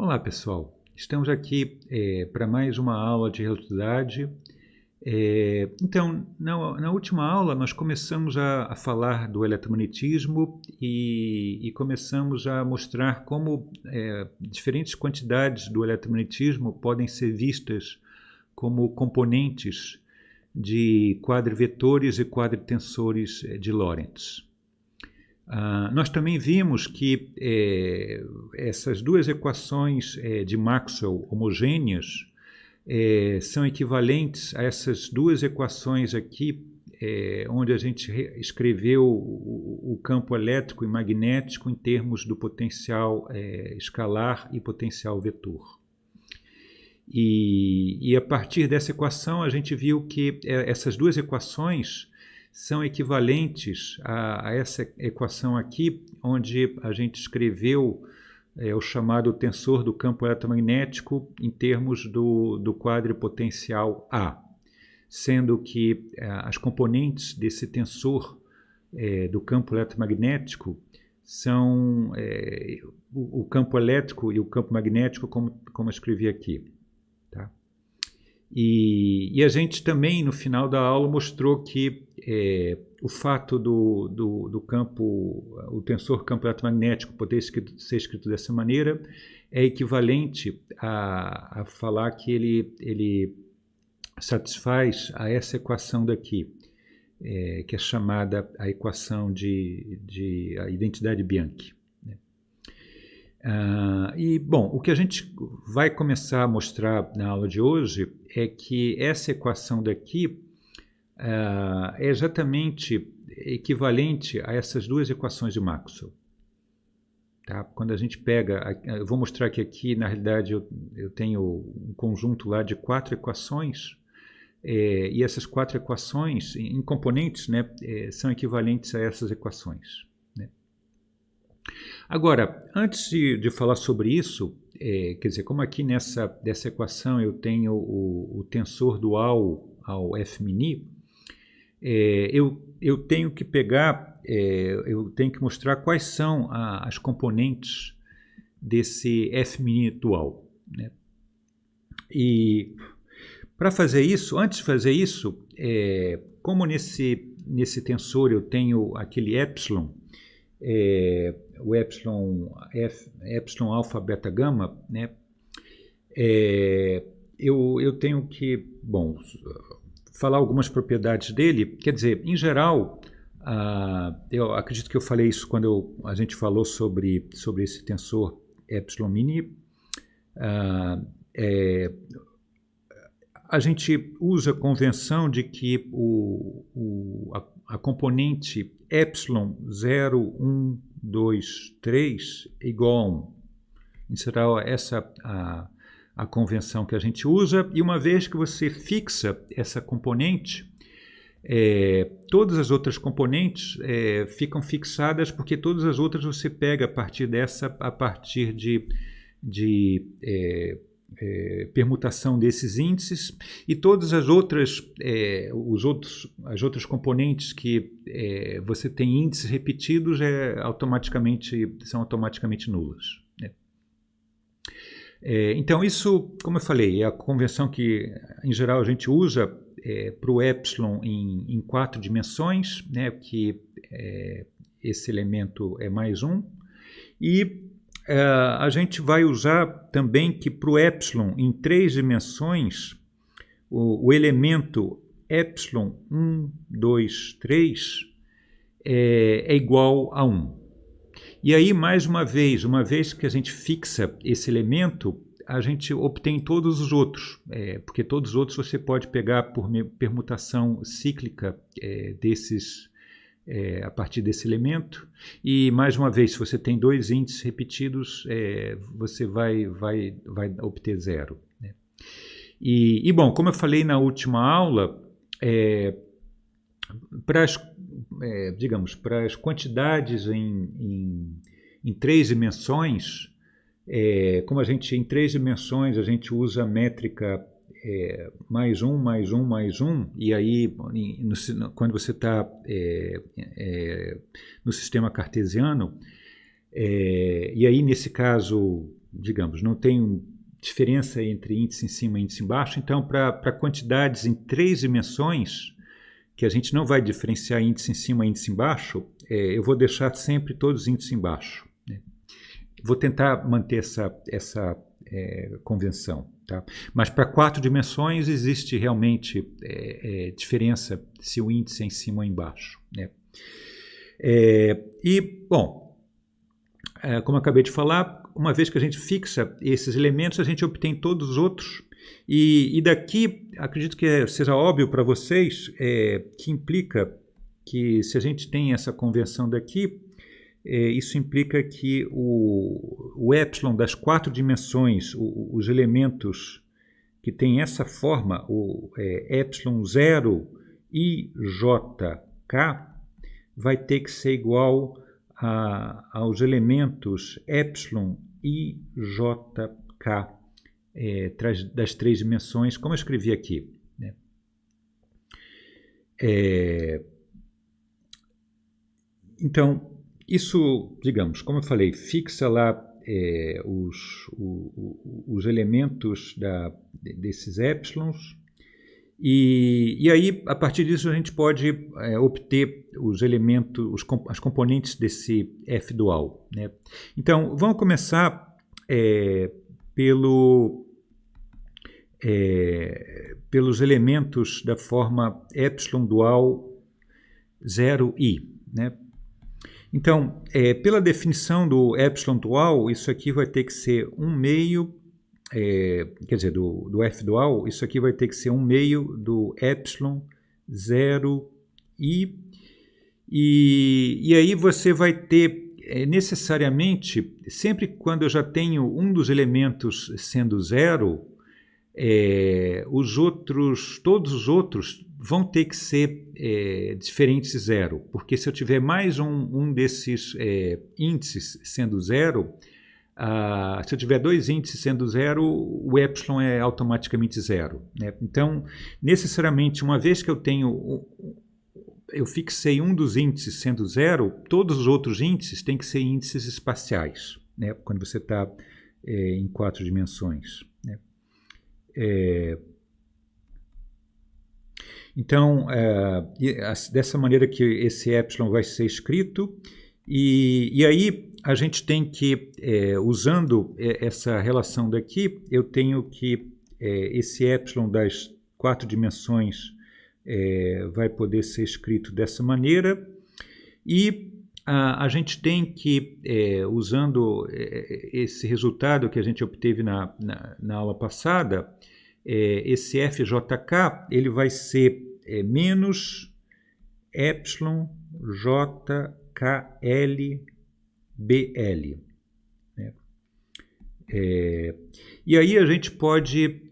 Olá pessoal, estamos aqui para mais uma aula de relatividade. Então, na última aula nós começamos a falar do eletromagnetismo e começamos a mostrar como diferentes quantidades do eletromagnetismo podem ser vistas como componentes de quadrivetores e quadritensores de Lorentz. Nós também vimos que essas duas equações de Maxwell homogêneas são equivalentes a essas duas equações aqui, onde a gente escreveu o campo elétrico e magnético em termos do potencial escalar e potencial vetor. E a partir dessa equação a gente viu que essas duas equações são equivalentes a essa equação aqui, onde a gente escreveu o chamado tensor do campo eletromagnético em termos do quadripotencial A, sendo que as componentes desse tensor do campo eletromagnético são o campo elétrico e o campo magnético, como eu escrevi aqui. Tá? E a gente também, no final da aula, mostrou que o fato do campo, o tensor campo eletromagnético poder ser escrito dessa maneira é equivalente a falar que ele satisfaz a essa equação daqui, que é chamada a equação de a identidade Bianchi. Bom, o que a gente vai começar a mostrar na aula de hoje é que essa equação daqui é exatamente equivalente a essas duas equações de Maxwell. Tá? Quando a gente pega, eu vou mostrar que aqui, na realidade, eu tenho um conjunto lá de 4 equações, e essas 4 equações, em componentes, né, são equivalentes a essas equações. Agora, antes de falar sobre isso, quer dizer, como aqui dessa equação eu tenho o tensor dual ao F-mini, eu tenho que pegar, eu tenho que mostrar quais são as componentes desse F-mini dual. Né? E para fazer isso, antes de fazer isso, como nesse tensor eu tenho aquele epsilon, o epsilon alfa beta gama, né? Eu tenho que, bom, falar algumas propriedades dele. Quer dizer, em geral, eu acredito que eu falei isso quando a gente falou sobre esse tensor epsilon mini. A gente usa a convenção de que a componente epsilon 0, 1, 2, 3 é igual a 1. Em geral, essa a convenção que a gente usa, e uma vez que você fixa essa componente, todas as outras componentes ficam fixadas, porque todas as outras você pega a partir dessa, a partir de permutação desses índices, e todas as outras, as outras componentes que você tem índices repetidos são automaticamente nulas. Né? Então isso, como eu falei, é a convenção que em geral a gente usa para o epsilon em 4 dimensões, né, que esse elemento é mais 1, e a gente vai usar também que para o epsilon em 3 dimensões, o elemento epsilon 1, 2, 3 é igual a 1. E aí, mais uma vez que a gente fixa esse elemento, a gente obtém todos os outros, porque todos os outros você pode pegar por permutação cíclica a partir desse elemento, e mais uma vez, se você tem 2 índices repetidos, você vai obter 0. Né? Bom, como eu falei na última aula, para as quantidades em 3 dimensões, como a gente em 3 dimensões a gente usa a métrica mais 1, mais 1, mais 1, e aí quando você está no sistema cartesiano, e aí nesse caso digamos, não tem diferença entre índice em cima e índice embaixo. Então, para quantidades em 3 dimensões, que a gente não vai diferenciar índice em cima e índice embaixo, eu vou deixar sempre todos os índices embaixo, né? Vou tentar manter essa convenção, tá? Mas para 4 dimensões existe realmente diferença se o índice é em cima ou embaixo, né? Bom, como eu acabei de falar, uma vez que a gente fixa esses elementos, a gente obtém todos os outros. E daqui, acredito que seja óbvio para vocês, que implica que se a gente tem essa convenção daqui, isso implica que o epsilon das 4 dimensões, os elementos que têm essa forma, o epsilon 0 ijk, vai ter que ser igual aos elementos epsilon ijk das 3 dimensões, como eu escrevi aqui, né? Então, isso, digamos, como eu falei, fixa lá os elementos desses épsilons, e aí, a partir disso, a gente pode obter os elementos, as componentes desse F dual, né? Então, vamos começar pelos elementos da forma epsilon dual 0i, né? Então, pela definição do epsilon dual, isso aqui vai ter que ser 1 meio, quer dizer, do F dual, isso aqui vai ter que ser 1 meio do epsilon 0i, e aí você vai ter necessariamente, sempre quando eu já tenho um dos elementos sendo 0, todos os outros vão ter que ser diferentes de 0, porque se eu tiver mais um desses índices sendo 0, se eu tiver 2 índices sendo 0, o epsilon é automaticamente 0, né? Então, necessariamente, uma vez que eu fixei um dos índices sendo 0, todos os outros índices têm que ser índices espaciais, né? Quando você está em 4 dimensões, né? Então, dessa maneira que esse epsilon vai ser escrito, e aí a gente tem que, usando essa relação daqui, eu tenho que esse epsilon das 4 dimensões vai poder ser escrito dessa maneira, e a gente tem que, usando esse resultado que a gente obteve na aula passada, esse FJK ele vai ser menos epsilon JKL BL, né? E aí a gente pode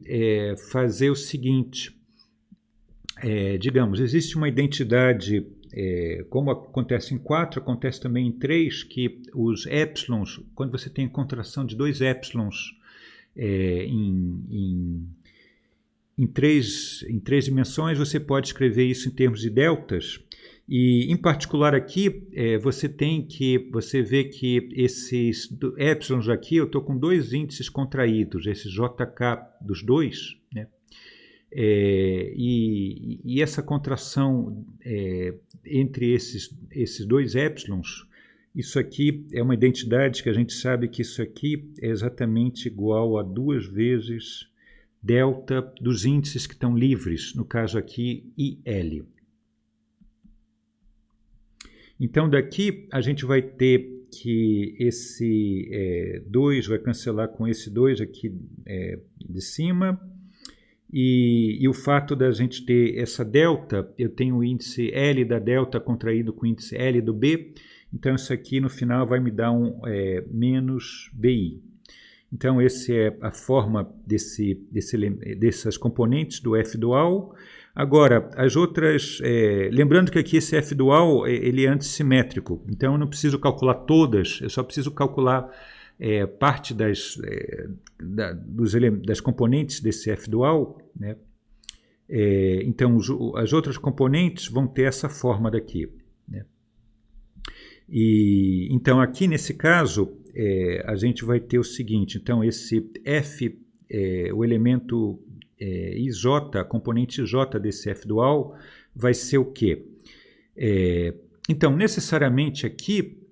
fazer o seguinte, digamos, existe uma identidade, como acontece em 4, acontece também em 3, que os épsilons, quando você tem contração de 2 épsilons em três dimensões, você pode escrever isso em termos de deltas. E, em particular aqui, você vê que esses épsilons aqui, eu estou com 2 índices contraídos, esses JK dos 2, né? E essa contração entre esses 2 épsilons, isso aqui é uma identidade que a gente sabe que isso aqui é exatamente igual a 2 vezes delta dos índices que estão livres, no caso aqui IL. Então daqui a gente vai ter que esse 2 vai cancelar com esse 2 aqui de cima, e o fato da gente ter essa delta, eu tenho o índice L da delta contraído com o índice L do B, então isso aqui no final vai me dar um menos BI. Então, essa é a forma dessas componentes do F dual. Agora, as outras... lembrando que aqui esse F dual ele é antissimétrico, então eu não preciso calcular todas, eu só preciso calcular parte das componentes desse F dual, né? Então, as outras componentes vão ter essa forma daqui, né? E, então, aqui nesse caso... a gente vai ter o seguinte, então esse F, o elemento IJ, a componente J desse F dual, vai ser o quê? Então, necessariamente aqui,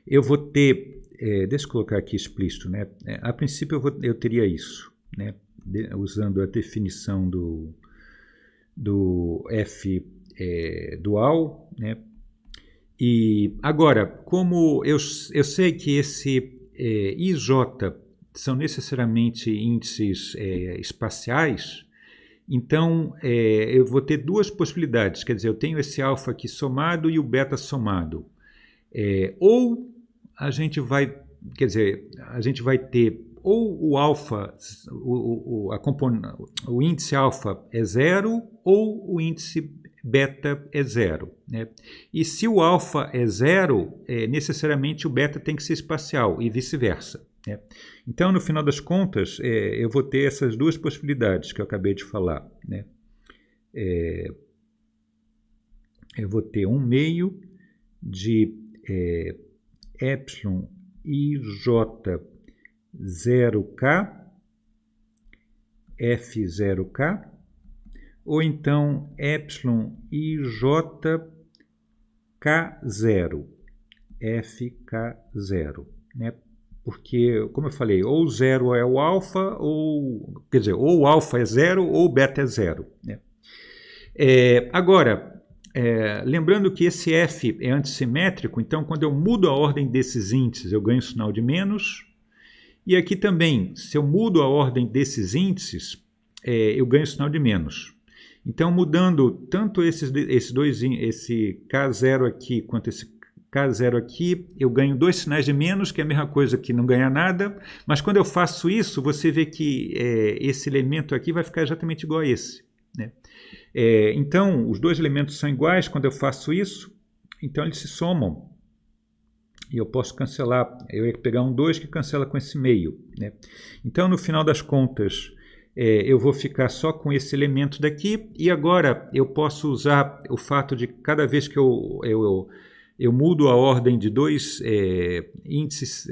eu vou ter, deixa eu colocar aqui explícito, né? A princípio eu teria isso, né? Usando a definição do F dual, né? E agora, como eu sei que esse IJ são necessariamente índices espaciais, então eu vou ter duas possibilidades, quer dizer, eu tenho esse alfa aqui somado e o beta somado. Ou a gente vai, quer dizer, a gente vai ter ou o alfa, o índice alfa é zero, ou o índice beta é zero, né? E se o alfa é zero, necessariamente o beta tem que ser espacial e vice-versa, né? Então, no final das contas, eu vou ter essas duas possibilidades que eu acabei de falar, né? Eu vou ter um meio de epsilon IJ 0K, F0K, ou então epsilon IJ K0, FK0, né? Porque, como eu falei, ou zero é o alfa, ou, quer dizer, ou o alfa é zero ou o beta é zero, né? Agora, lembrando que esse F é antissimétrico, então quando eu mudo a ordem desses índices, eu ganho sinal de menos. E aqui também, se eu mudo a ordem desses índices, eu ganho sinal de menos. Então, mudando tanto esse K0 aqui quanto esse K0 aqui, eu ganho dois sinais de menos, que é a mesma coisa que não ganhar nada. Mas quando eu faço isso, você vê que esse elemento aqui vai ficar exatamente igual a esse, né? Então, os dois elementos são iguais quando eu faço isso, então eles se somam. E eu posso cancelar, eu ia pegar um 2 que cancela com esse meio, né? Então, no final das contas, eu vou ficar só com esse elemento daqui, e agora eu posso usar o fato de cada vez que eu mudo a ordem de dois índices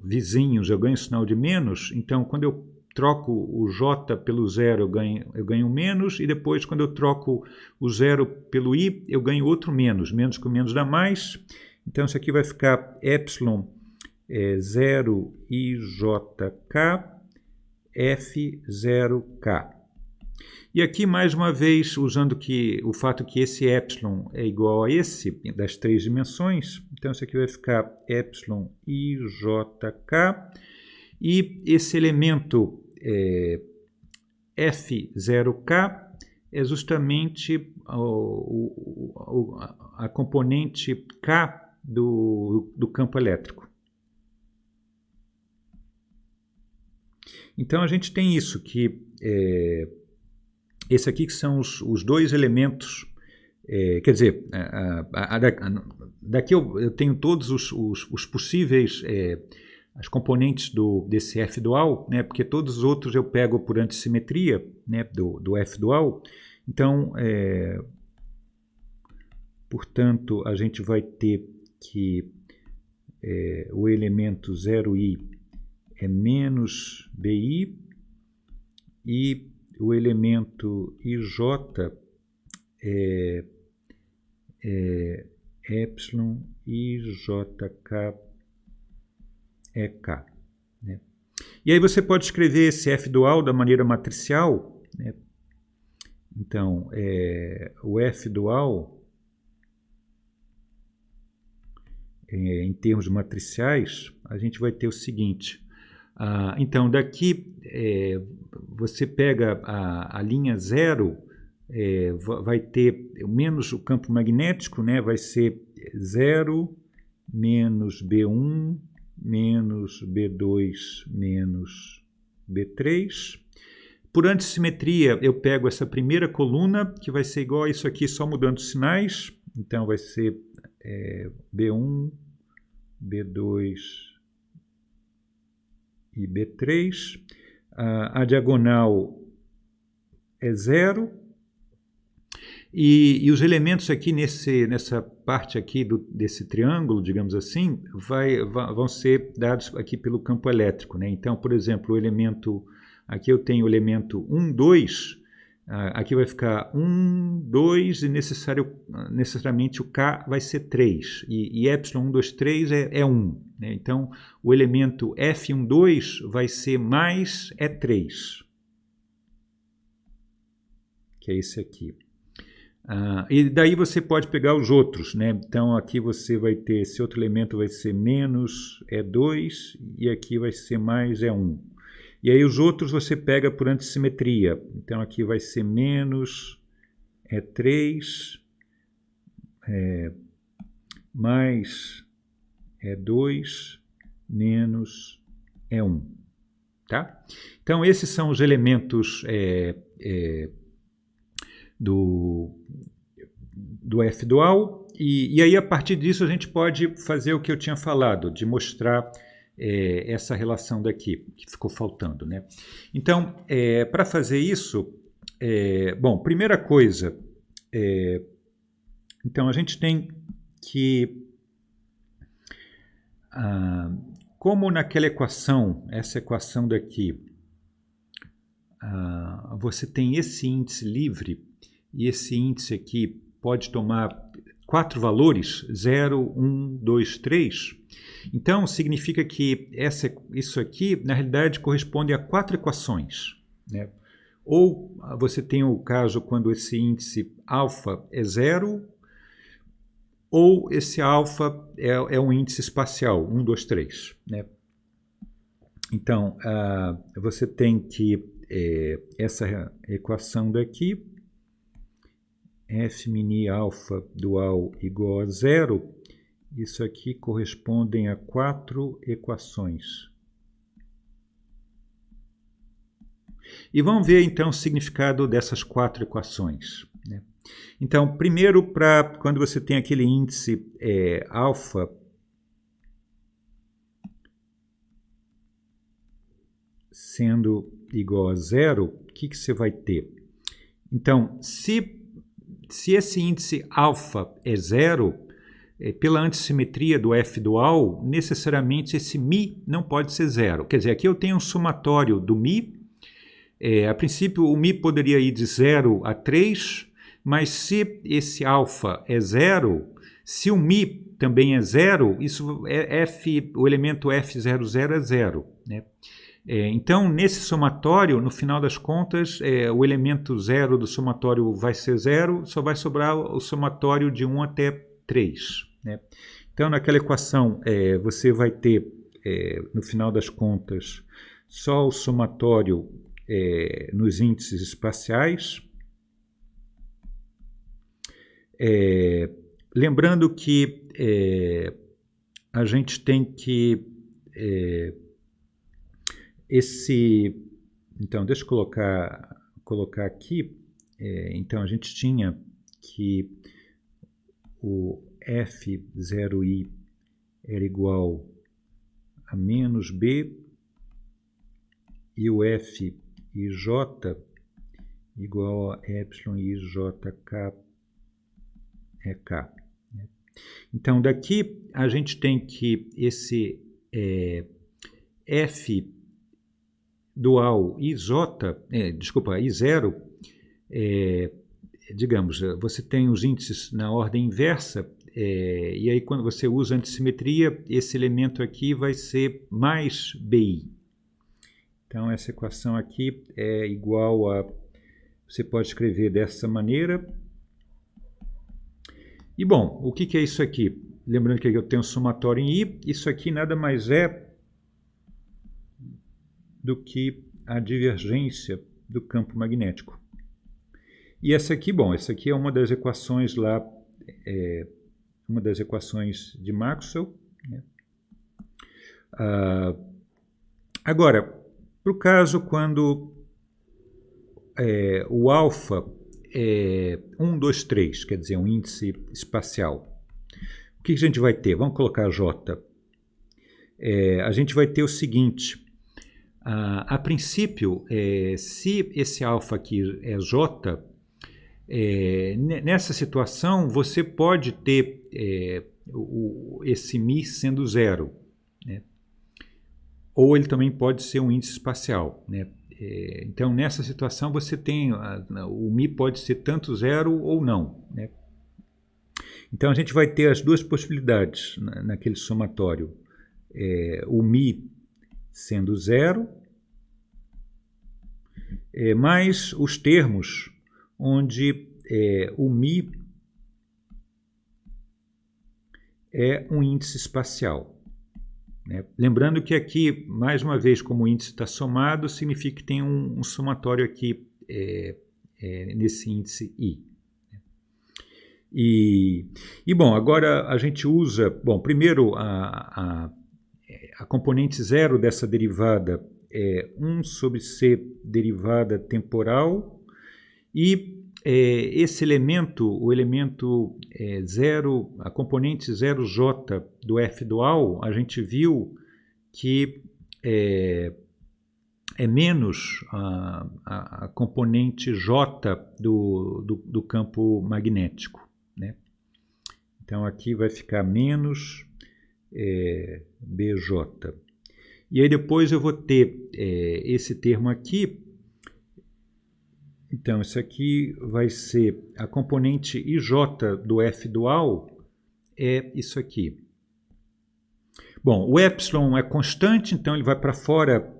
vizinhos, eu ganho sinal de menos. Então, quando eu troco o J pelo zero, eu ganho menos, e depois, quando eu troco o zero pelo I, eu ganho outro menos. Menos com menos dá mais. Então, isso aqui vai ficar epsilon 0 IJK F0K. E aqui, mais uma vez, usando o fato que esse epsilon é igual a esse, das três dimensões, então isso aqui vai ficar epsilon IJK, e esse elemento F0K é justamente a componente K do campo elétrico. Então, a gente tem isso, que esse aqui que são os dois elementos, quer dizer, daqui eu tenho todos os possíveis, as componentes desse F dual, né, porque todos os outros eu pego por antissimetria, né, do F dual. Então, portanto, a gente vai ter que o elemento 0i é menos bi, e o elemento ij é epsilon IJK é K, né? E aí você pode escrever esse F dual da maneira matricial, né? Então, o F dual, em termos matriciais, a gente vai ter o seguinte. Então, daqui você pega a linha 0, vai ter menos o campo magnético, né? Vai ser 0 menos B1 menos B2 menos B3. Por antissimetria, eu pego essa primeira coluna, que vai ser igual a isso aqui, só mudando os sinais. Então, vai ser B1, B2 e B3. A diagonal é 0. E os elementos aqui nessa parte aqui desse triângulo, digamos assim, vão ser dados aqui pelo campo elétrico, né? Então, por exemplo, aqui eu tenho o elemento 1, 2, aqui vai ficar 1, 2 e necessariamente o K vai ser 3. E epsilon 1, 2, 3 é 1. Né? Então, o elemento F1, 2 vai ser mais E3. Que é esse aqui. E daí você pode pegar os outros, né? Então aqui você vai ter, esse outro elemento vai ser menos E2 e aqui vai ser mais E1. E aí os outros você pega por antissimetria. Então aqui vai ser menos E3 mais E2 menos E1. Tá? Então esses são os elementos do F dual, e aí a partir disso a gente pode fazer o que eu tinha falado, de mostrar essa relação daqui, que ficou faltando, né? Então, para fazer isso, bom, primeira coisa, então a gente tem que, como naquela equação, essa equação daqui, você tem esse índice livre, e esse índice aqui pode tomar 4 valores, 0, 1, 2, 3. Então, significa que isso aqui, na realidade, corresponde a 4 equações. Né? Ou você tem o caso quando esse índice alfa é 0, ou esse alfa é um índice espacial, 1, 2, 3. Né? Então, você tem que essa equação daqui, F mini alfa dual igual a 0, isso aqui correspondem a 4 equações. E vamos ver então o significado dessas 4 equações. Né? Então, primeiro, quando você tem aquele índice alfa sendo igual a 0, o que você vai ter? Então, se esse índice alfa é 0, pela antissimetria do F dual, necessariamente esse μ não pode ser 0. Quer dizer, aqui eu tenho um somatório do μ. A princípio, o μ poderia ir de 0 a 3, mas se esse alfa é 0, se o μ também é 0, o elemento F00 é 0. Né? Então, nesse somatório, no final das contas, o elemento 0 do somatório vai ser 0, só vai sobrar o somatório de 1 até 3. Né? Então, naquela equação, você vai ter, no final das contas, só o somatório nos índices espaciais. Lembrando que a gente tem que... Então, deixa eu colocar aqui. Então, a gente tinha que o F0i era igual a menos B e o Fij igual a εijk é K. Então, daqui a gente tem que esse F dual I0, digamos, você tem os índices na ordem inversa, e aí quando você usa antissimetria, esse elemento aqui vai ser mais BI. Então, essa equação aqui é igual a... Você pode escrever dessa maneira. E, bom, o que é isso aqui? Lembrando que eu tenho um somatório em I, isso aqui nada mais é do que a divergência do campo magnético. E essa aqui, bom, essa aqui é uma das equações lá, uma das equações de Maxwell. Né? Agora, para o caso quando o alfa é 1, 2, 3, quer dizer, um índice espacial, o que a gente vai ter? Vamos colocar J. A gente vai ter o seguinte... a princípio, se esse alfa aqui é J, Nessa situação, você pode ter esse Mi sendo zero, né? Ou ele também pode ser um índice espacial, né? Então, nessa situação, você tem o Mi pode ser tanto zero ou não, né? Então, a gente vai ter as duas possibilidades naquele somatório. O Mi sendo zero, mais os termos onde o Mi é um índice espacial, né? Lembrando que aqui, mais uma vez, como o índice está somado, significa que tem um somatório aqui nesse índice I. E bom, agora a gente usa, bom, primeiro a componente zero dessa derivada é 1 sobre C derivada temporal, e esse elemento, o elemento zero, a componente 0j do f dual, a gente viu que é menos a componente j do campo magnético, né? Então aqui vai ficar menos bj. E aí depois eu vou ter esse termo aqui. Então isso aqui vai ser a componente ij do f dual, é isso aqui. Bom, o epsilon é constante, então ele vai para fora,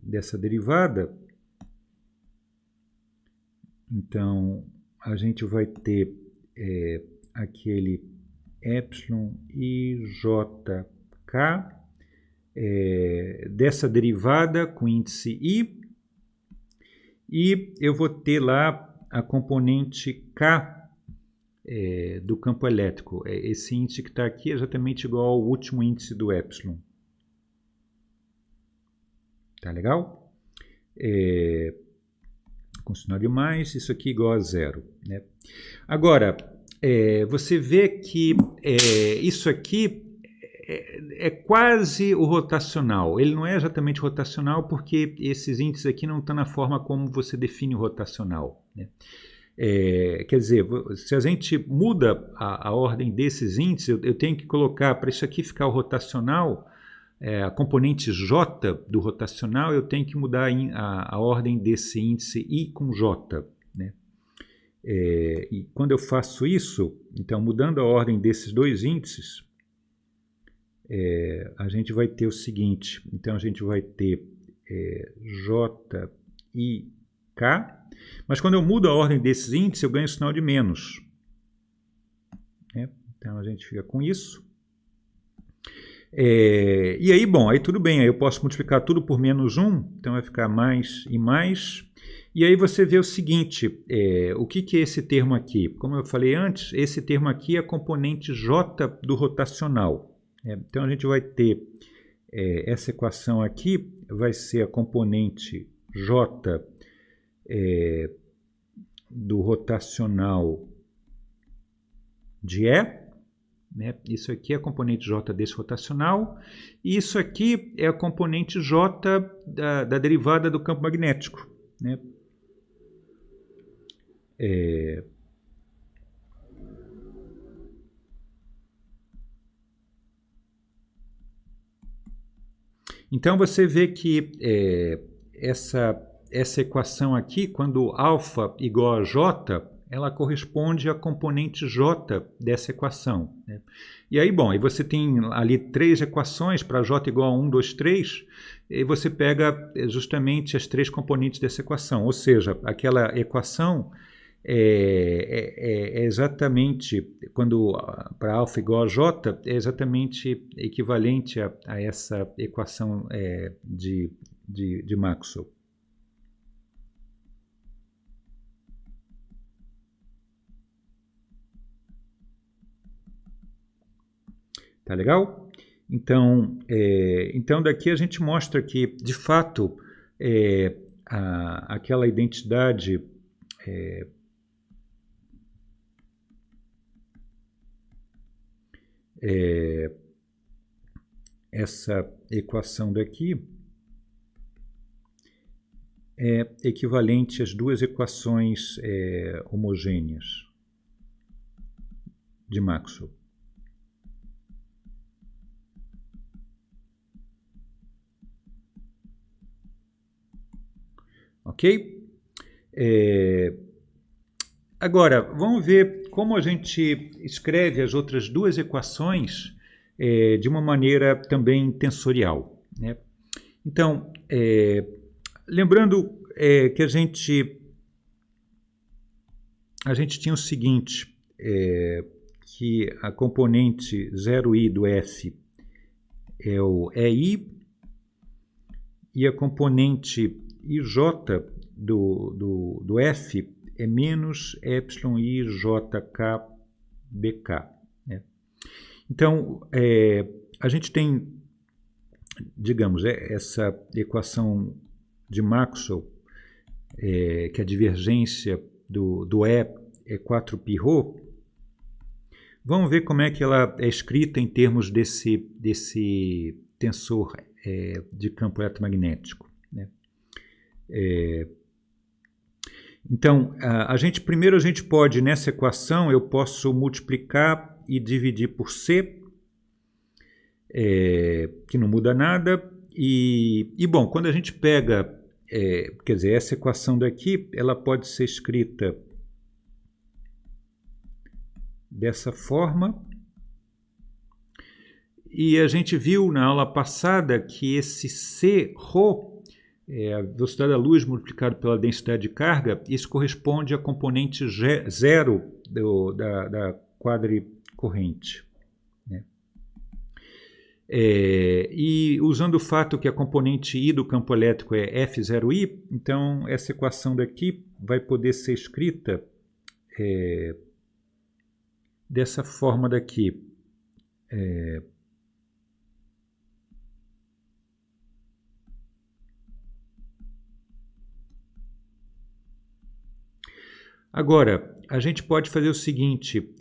dessa derivada. Então a gente vai ter aquele epsilon ijk dessa derivada com índice I, e eu vou ter lá a componente K do campo elétrico. Esse índice que está aqui é exatamente igual ao último índice do epsilon. Tá legal? Com sinal de mais, isso aqui igual a zero, né? Agora, você vê que isso aqui é quase o rotacional. Ele não é exatamente rotacional porque esses índices aqui não estão na forma como você define o rotacional, né? Quer dizer, se a gente muda a ordem desses índices, eu tenho que colocar, para isso aqui ficar o rotacional, a componente J do rotacional, eu tenho que mudar a ordem desse índice I com J, né? E quando eu faço isso, então mudando a ordem desses dois índices, a gente vai ter o seguinte, então a gente vai ter J, I, K, mas quando eu mudo a ordem desses índices, eu ganho o sinal de menos, né? Então a gente fica com isso. E aí, bom, aí tudo bem, aí eu posso multiplicar tudo por menos 1, então vai ficar mais e mais. E aí você vê o seguinte, o que é esse termo aqui? Como eu falei antes, esse termo aqui é a componente J do rotacional. Então a gente vai ter essa equação aqui, vai ser a componente J do rotacional de E, né? Isso aqui é a componente J desse rotacional, e isso aqui é a componente J da derivada do campo magnético, né? Então você vê que essa equação aqui, quando α igual a J, ela corresponde à componente J dessa equação, né? E aí, bom, aí você tem ali três equações para J igual a 1, 2, 3, e você pega justamente as três componentes dessa equação, ou seja, aquela equação é exatamente, quando para α igual a J, é exatamente equivalente a essa equação de Maxwell. Tá legal? Então, daqui a gente mostra que, de fato, aquela identidade essa equação daqui é equivalente às duas equações homogêneas de Maxwell. Ok? Agora, vamos ver como a gente escreve as outras duas equações de uma maneira também tensorial, né? Então, lembrando que a gente tinha o seguinte, que a componente 0i do f é o EI e a componente ij do f é menos εijkbk, né? Então, a gente tem, digamos, essa equação de Maxwell, que a divergência do E é 4πρ. Vamos ver como é que ela é escrita em termos desse tensor de campo eletromagnético, né? Então, primeiro a gente pode, nessa equação, eu posso multiplicar e dividir por C, que não muda nada. E bom, quando a gente pega, quer dizer, essa equação daqui, ela pode ser escrita dessa forma. E a gente viu na aula passada que esse C-ρ, a velocidade da luz multiplicado pela densidade de carga, isso corresponde à componente zero da quadricorrente, né? E usando o fato que a componente I do campo elétrico é F0I, então essa equação daqui vai poder ser escrita dessa forma daqui. Agora, a gente pode fazer o seguinte,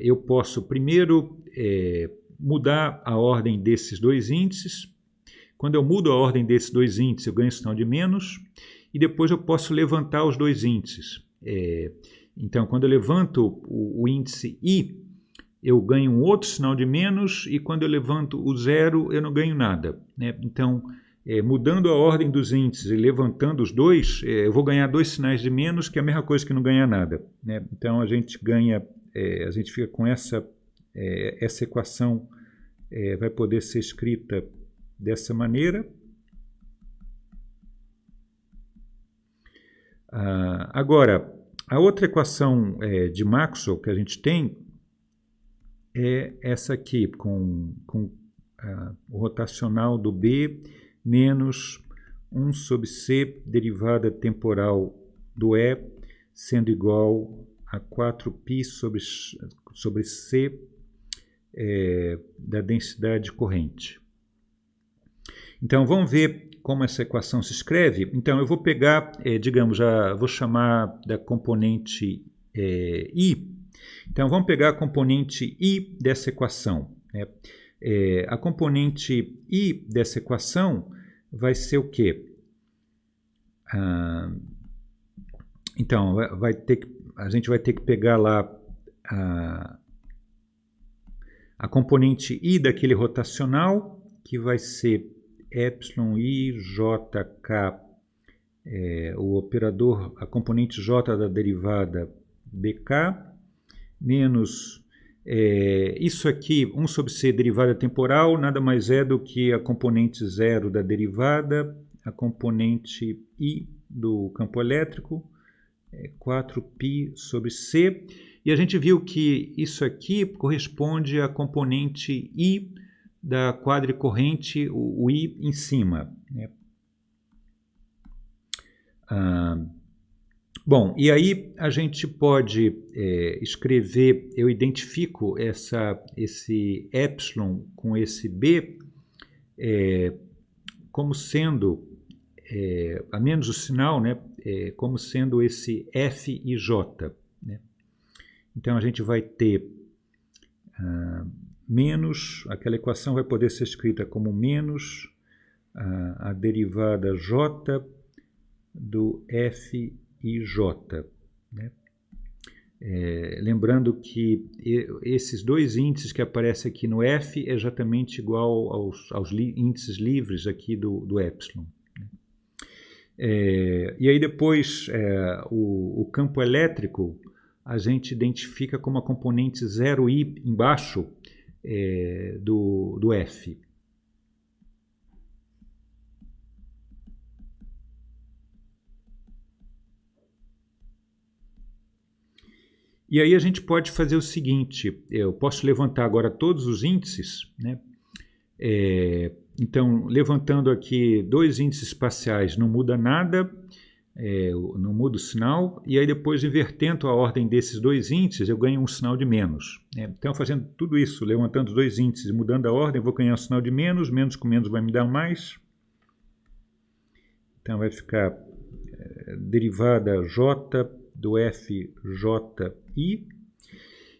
eu posso primeiro mudar a ordem desses dois índices. Quando eu mudo a ordem desses dois índices, eu ganho sinal de menos, e depois eu posso levantar os dois índices. Então, quando eu levanto o índice I, eu ganho um outro sinal de menos, e quando eu levanto o zero, eu não ganho nada, né? Então, mudando a ordem dos índices e levantando os dois, eu vou ganhar dois sinais de menos, que é a mesma coisa que não ganhar nada, né? Então, a gente ganha, a gente fica com essa equação, vai poder ser escrita dessa maneira. Agora, a outra equação de Maxwell que a gente tem é essa aqui, com o rotacional do B menos 1 sobre C derivada temporal do E, sendo igual a 4π sobre C da densidade corrente. Então, vamos ver como essa equação se escreve. Então, eu vou pegar, digamos, vou chamar da componente I. Então, vamos pegar a componente I dessa equação, né? A componente I dessa equação vai ser o quê? Então, a gente vai ter que pegar lá a componente I daquele rotacional, que vai ser εijk, o operador, a componente J da derivada BK, menos isso aqui, 1 sobre C derivada temporal, nada mais é do que a componente zero da derivada, a componente I do campo elétrico, 4π sobre C, e a gente viu que isso aqui corresponde à componente I da quadricorrente, o I em cima, né? Bom, e aí a gente pode escrever, eu identifico esse epsilon com esse B como sendo, a menos o sinal, né, como sendo esse Fij, né? Então a gente vai ter menos, aquela equação vai poder ser escrita como menos a derivada J do F e J, né? Lembrando que esses dois índices que aparecem aqui no F é exatamente igual aos índices livres aqui do epsilon. E aí depois o campo elétrico a gente identifica como a componente 0i embaixo do F. E aí a gente pode fazer o seguinte, eu posso levantar agora todos os índices, né? Então, levantando aqui dois índices espaciais não muda nada, não muda o sinal, e aí depois invertendo a ordem desses dois índices eu ganho um sinal de menos. Então, fazendo tudo isso, levantando os dois índices e mudando a ordem, eu vou ganhar um sinal de menos, menos com menos vai me dar mais. Então vai ficar derivada J do FJI.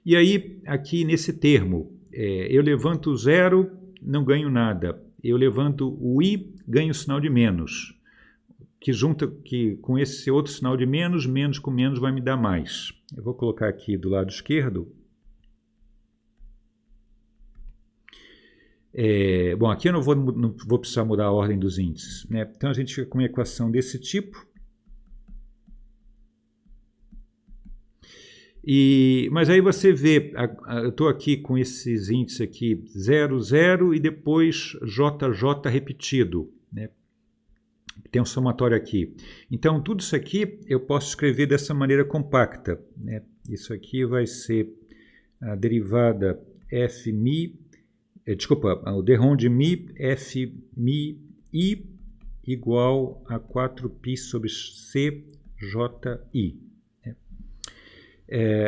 E aí, aqui nesse termo, eu levanto o zero, não ganho nada. Eu levanto o I, ganho o sinal de menos. Que junta que com esse outro sinal de menos, menos com menos vai me dar mais. Eu vou colocar aqui do lado esquerdo. Bom, aqui eu não vou precisar mudar a ordem dos índices, né? Então a gente fica com uma equação desse tipo. Mas aí você vê, eu estou aqui com esses índices aqui 0, 0 e depois JJ repetido, né? Tem um somatório aqui. Então tudo isso aqui eu posso escrever dessa maneira compacta, né? Isso aqui vai ser a derivada Fmi, o derrom de Mi, Fmi I igual a 4π sobre CJI.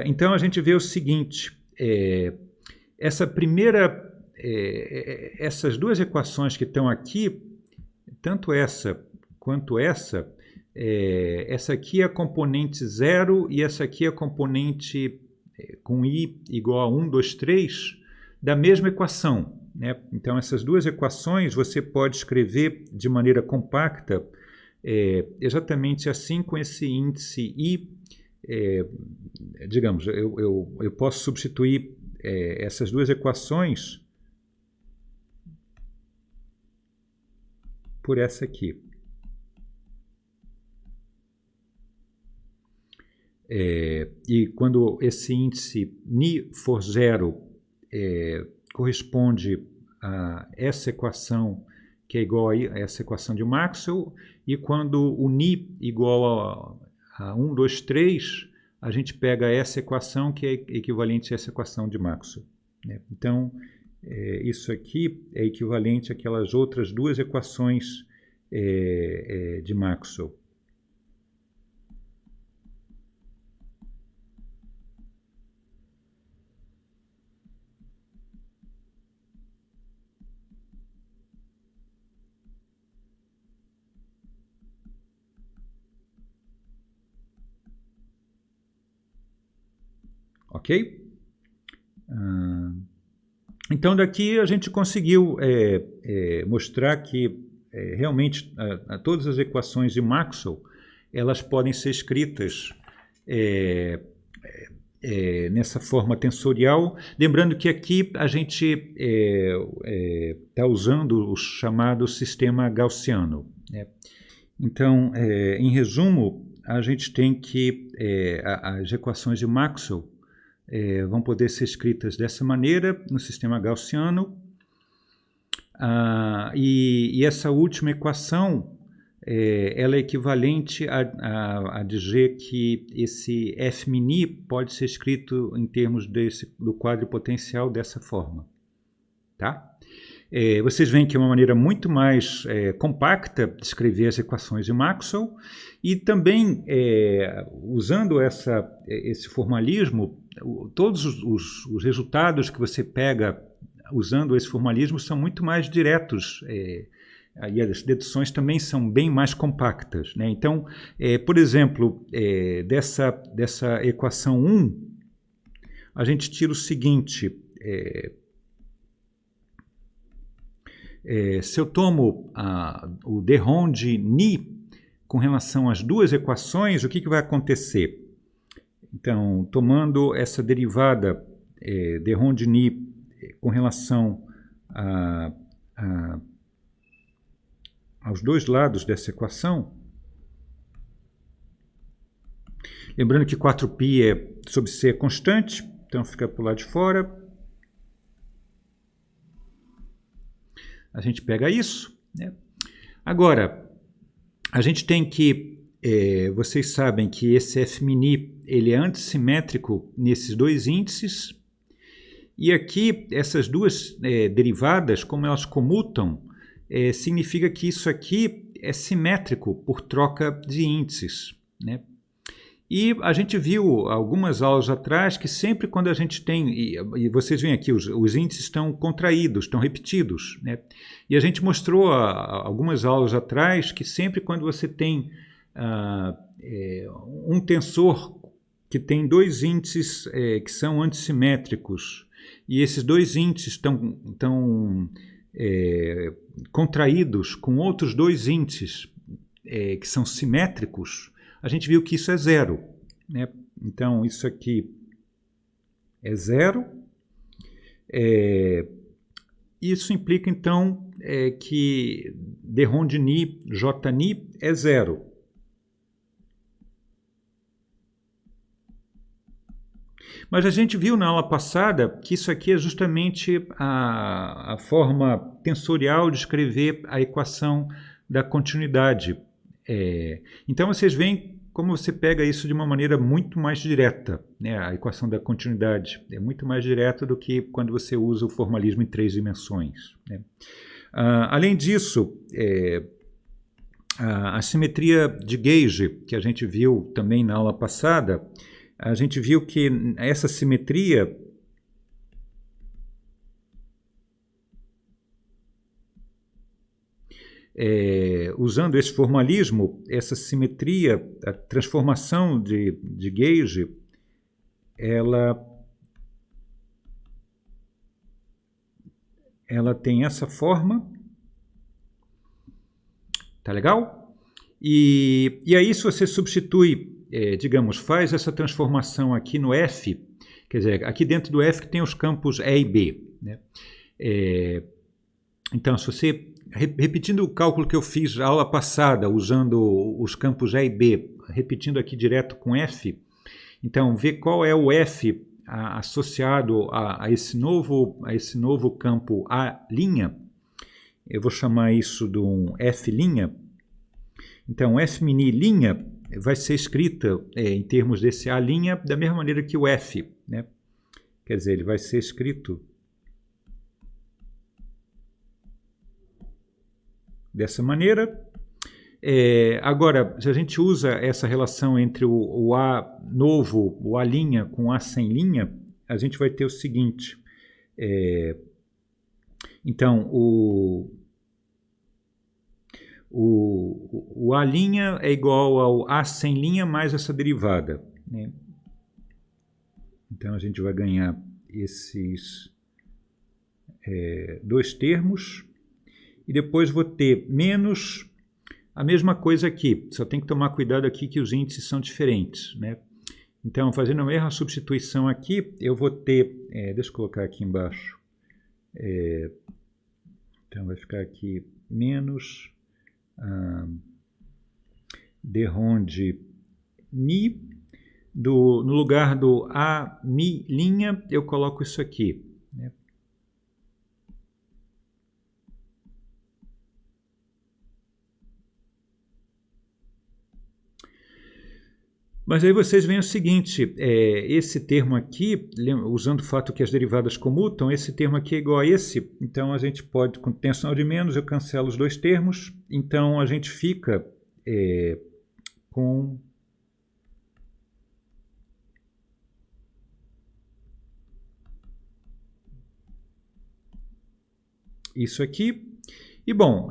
Então a gente vê o seguinte, essas duas equações que estão aqui, tanto essa quanto essa aqui é a componente 0 e essa aqui é a componente com I igual a 1, 2, 3 da mesma equação, né? Então essas duas equações você pode escrever de maneira compacta exatamente assim com esse índice I. Digamos, eu posso substituir essas duas equações por essa aqui. E quando esse índice Ni for zero, corresponde a essa equação que é igual a essa equação de Maxwell, e quando o Ni igual a 1, 2, 3, a gente pega essa equação que é equivalente a essa equação de Maxwell, né? Então, isso aqui é equivalente àquelas outras duas equações de Maxwell. Ok? Então daqui a gente conseguiu mostrar que realmente todas as equações de Maxwell elas podem ser escritas nessa forma tensorial, lembrando que aqui a gente está usando o chamado sistema gaussiano, né? Então, em resumo, a gente tem que as equações de Maxwell vão poder ser escritas dessa maneira no sistema gaussiano, e essa última equação ela é equivalente a dizer que esse F-mini pode ser escrito em termos do quadro potencial dessa forma, tá? Vocês veem que é uma maneira muito mais compacta de escrever as equações de Maxwell, e também usando esse formalismo, todos os resultados que você pega usando esse formalismo são muito mais diretos, e as deduções também são bem mais compactas, né? Então, por exemplo, dessa equação 1, a gente tira o seguinte: se eu tomo o derrom de Ni com relação às duas equações, o que vai acontecer? Então, tomando essa derivada de Rondini com relação aos dois lados dessa equação, lembrando que 4π sobre C é constante, então fica para o lado de fora. A gente pega isso, né? Agora, a gente tem que, vocês sabem que esse F' ele é antissimétrico nesses dois índices, e aqui essas duas derivadas, como elas comutam, significa que isso aqui é simétrico por troca de índices, né? E a gente viu algumas aulas atrás que sempre quando a gente tem, e vocês veem aqui, os índices estão contraídos, estão repetidos, né? E a gente mostrou algumas aulas atrás que sempre quando você tem um tensor que tem dois índices que são antissimétricos, e esses dois índices estão contraídos com outros dois índices que são simétricos, a gente viu que isso é zero, né? Então, isso aqui é zero. Isso implica, então, que de Rondini, Jni é zero. Mas a gente viu na aula passada que isso aqui é justamente a forma tensorial de escrever a equação da continuidade. Então, vocês veem como você pega isso de uma maneira muito mais direta, né? A equação da continuidade é muito mais direta do que quando você usa o formalismo em 3 dimensões, né? Além disso, a simetria de Gauge, que a gente viu também na aula passada, a gente viu que essa simetria usando esse formalismo, essa simetria, a transformação de Gauge, ela tem essa forma, tá legal? E aí se você substitui, digamos, faz essa transformação aqui no F, quer dizer, aqui dentro do F tem os campos E e B, né? Então, se você repetindo o cálculo que eu fiz na aula passada, usando os campos E e B, repetindo aqui direto com F, então vê qual é o F associado a esse novo campo A'. Eu vou chamar isso de um F'. Então, F' vai ser escrita em termos desse A' da mesma maneira que o F, né? Quer dizer, ele vai ser escrito dessa maneira. Agora, se a gente usa essa relação entre o A novo, o A' com A sem linha, a gente vai ter o seguinte. Então, o A' é igual ao A sem linha mais essa derivada, né? Então, a gente vai ganhar esses dois termos. E depois vou ter menos a mesma coisa aqui. Só tem que tomar cuidado aqui que os índices são diferentes, né? Então, fazendo a mesma substituição aqui, eu vou ter... deixa eu colocar aqui embaixo. Então, vai ficar aqui menos de Rondini. No lugar do A' eu coloco isso aqui, né? Mas aí vocês veem o seguinte, esse termo aqui, usando o fato que as derivadas comutam, esse termo aqui é igual a esse, então a gente pode, com tensão de menos, eu cancelo os dois termos, então a gente fica com isso aqui. E bom,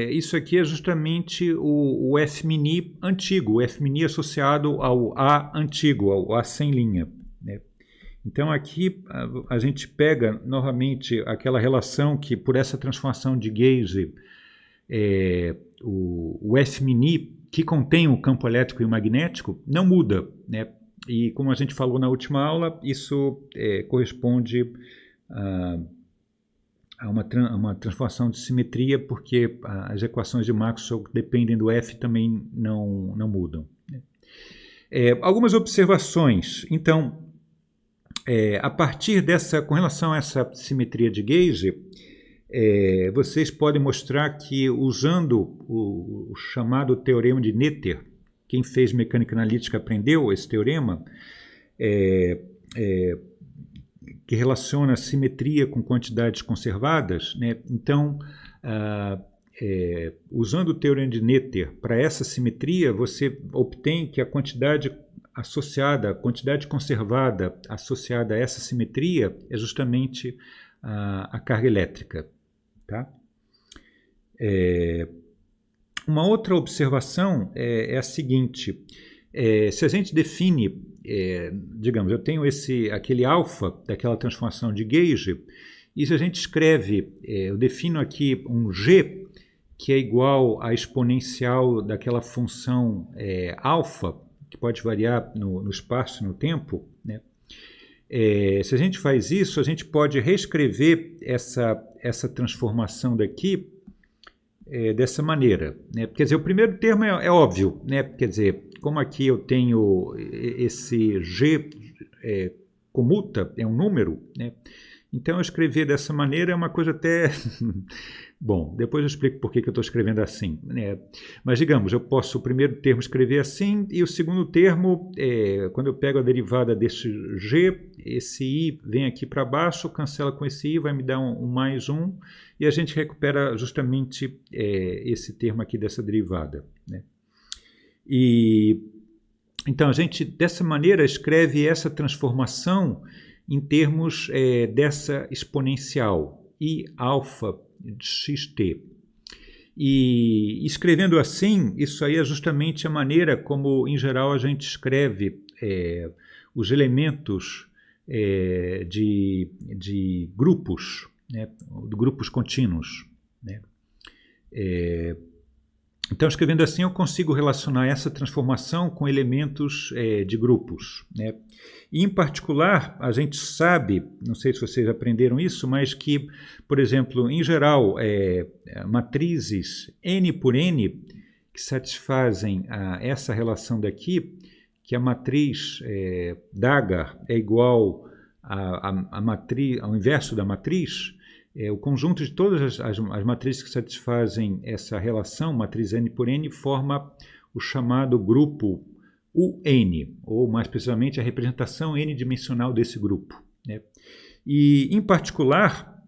isso aqui é justamente o F' antigo, o F' associado ao A antigo, ao A sem linha, né? Então aqui a gente pega novamente aquela relação que por essa transformação de Gauge o F-mini, que contém o campo elétrico e o magnético, não muda, né? E como a gente falou na última aula, isso corresponde a uma transformação de simetria, porque as equações de Maxwell que dependem do F também não mudam. Algumas observações. Então, a partir com relação a essa simetria de Gauge, vocês podem mostrar que, usando o chamado teorema de Noether, quem fez mecânica analítica aprendeu esse teorema, que relaciona simetria com quantidades conservadas, né? Então, usando o teorema de Noether para essa simetria, você obtém que a quantidade associada, a quantidade conservada associada a essa simetria é justamente a carga elétrica. Tá? Uma outra observação é a seguinte: se a gente define, digamos, eu tenho aquele alfa daquela transformação de Gauge, e se a gente escreve, eu defino aqui um G que é igual à exponencial daquela função alfa, que pode variar no espaço e no tempo, né? Se a gente faz isso, a gente pode reescrever essa transformação daqui dessa maneira, né? Quer dizer, o primeiro termo é óbvio, né? Quer dizer, como aqui eu tenho esse G comuta, é um número, né? Então, escrever dessa maneira é uma coisa até... Bom, depois eu explico por que eu estou escrevendo assim, né? Mas, digamos, eu posso o primeiro termo escrever assim, e o segundo termo, quando eu pego a derivada desse G, esse I vem aqui para baixo, cancela com esse I, vai me dar um mais 1, e a gente recupera justamente esse termo aqui dessa derivada, né? Então, a gente, dessa maneira, escreve essa transformação em termos dessa exponencial, I alfa de xt. E escrevendo assim, isso aí é justamente a maneira como, em geral, a gente escreve os elementos de grupos, né, de grupos contínuos, né? Então, escrevendo assim, eu consigo relacionar essa transformação com elementos de grupos, né? E, em particular, a gente sabe, não sei se vocês aprenderam isso, mas que, por exemplo, em geral, matrizes N por N que satisfazem essa relação daqui, que a matriz Dagger é igual ao inverso da matriz, o conjunto de todas as matrizes que satisfazem essa relação, matriz N por N, forma o chamado grupo UN, ou mais precisamente a representação n-dimensional desse grupo, né? E, em particular,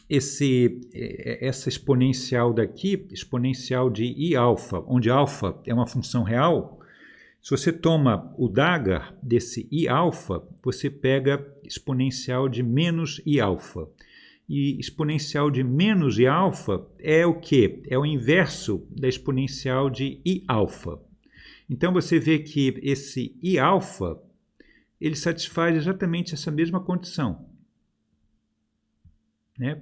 essa exponencial daqui, exponencial de I alfa, onde alfa é uma função real, se você toma o Dagger desse I alfa, você pega exponencial de menos I alfa. E exponencial de menos I alfa é o quê? É o inverso da exponencial de I alfa. Então, você vê que esse I alfa, ele satisfaz exatamente essa mesma condição, né?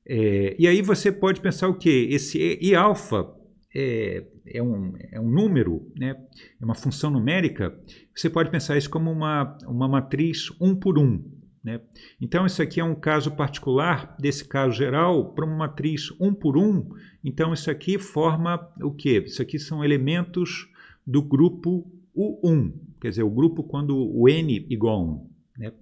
E aí você pode pensar o quê? Esse I alfa é um número, né? É uma função numérica. Você pode pensar isso como uma matriz 1 por 1. Né? Então, isso aqui é um caso particular desse caso geral para uma matriz 1 por 1. Então, isso aqui forma o quê? Isso aqui são elementos do grupo U1, quer dizer, o grupo quando o N igual a 1. Né?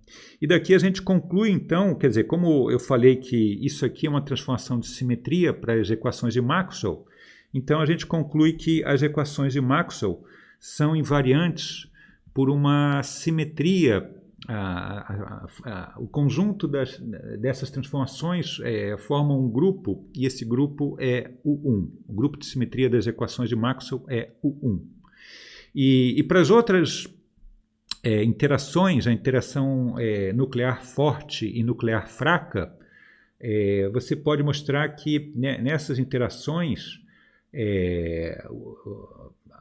E daqui a gente conclui, então, quer dizer, como eu falei que isso aqui é uma transformação de simetria para as equações de Maxwell, então a gente conclui que as equações de Maxwell são invariantes por uma simetria. O conjunto dessas transformações forma um grupo, e esse grupo é U1. O grupo de simetria das equações de Maxwell é U1. E para as outras interações, a interação nuclear forte e nuclear fraca, você pode mostrar que nessas interações,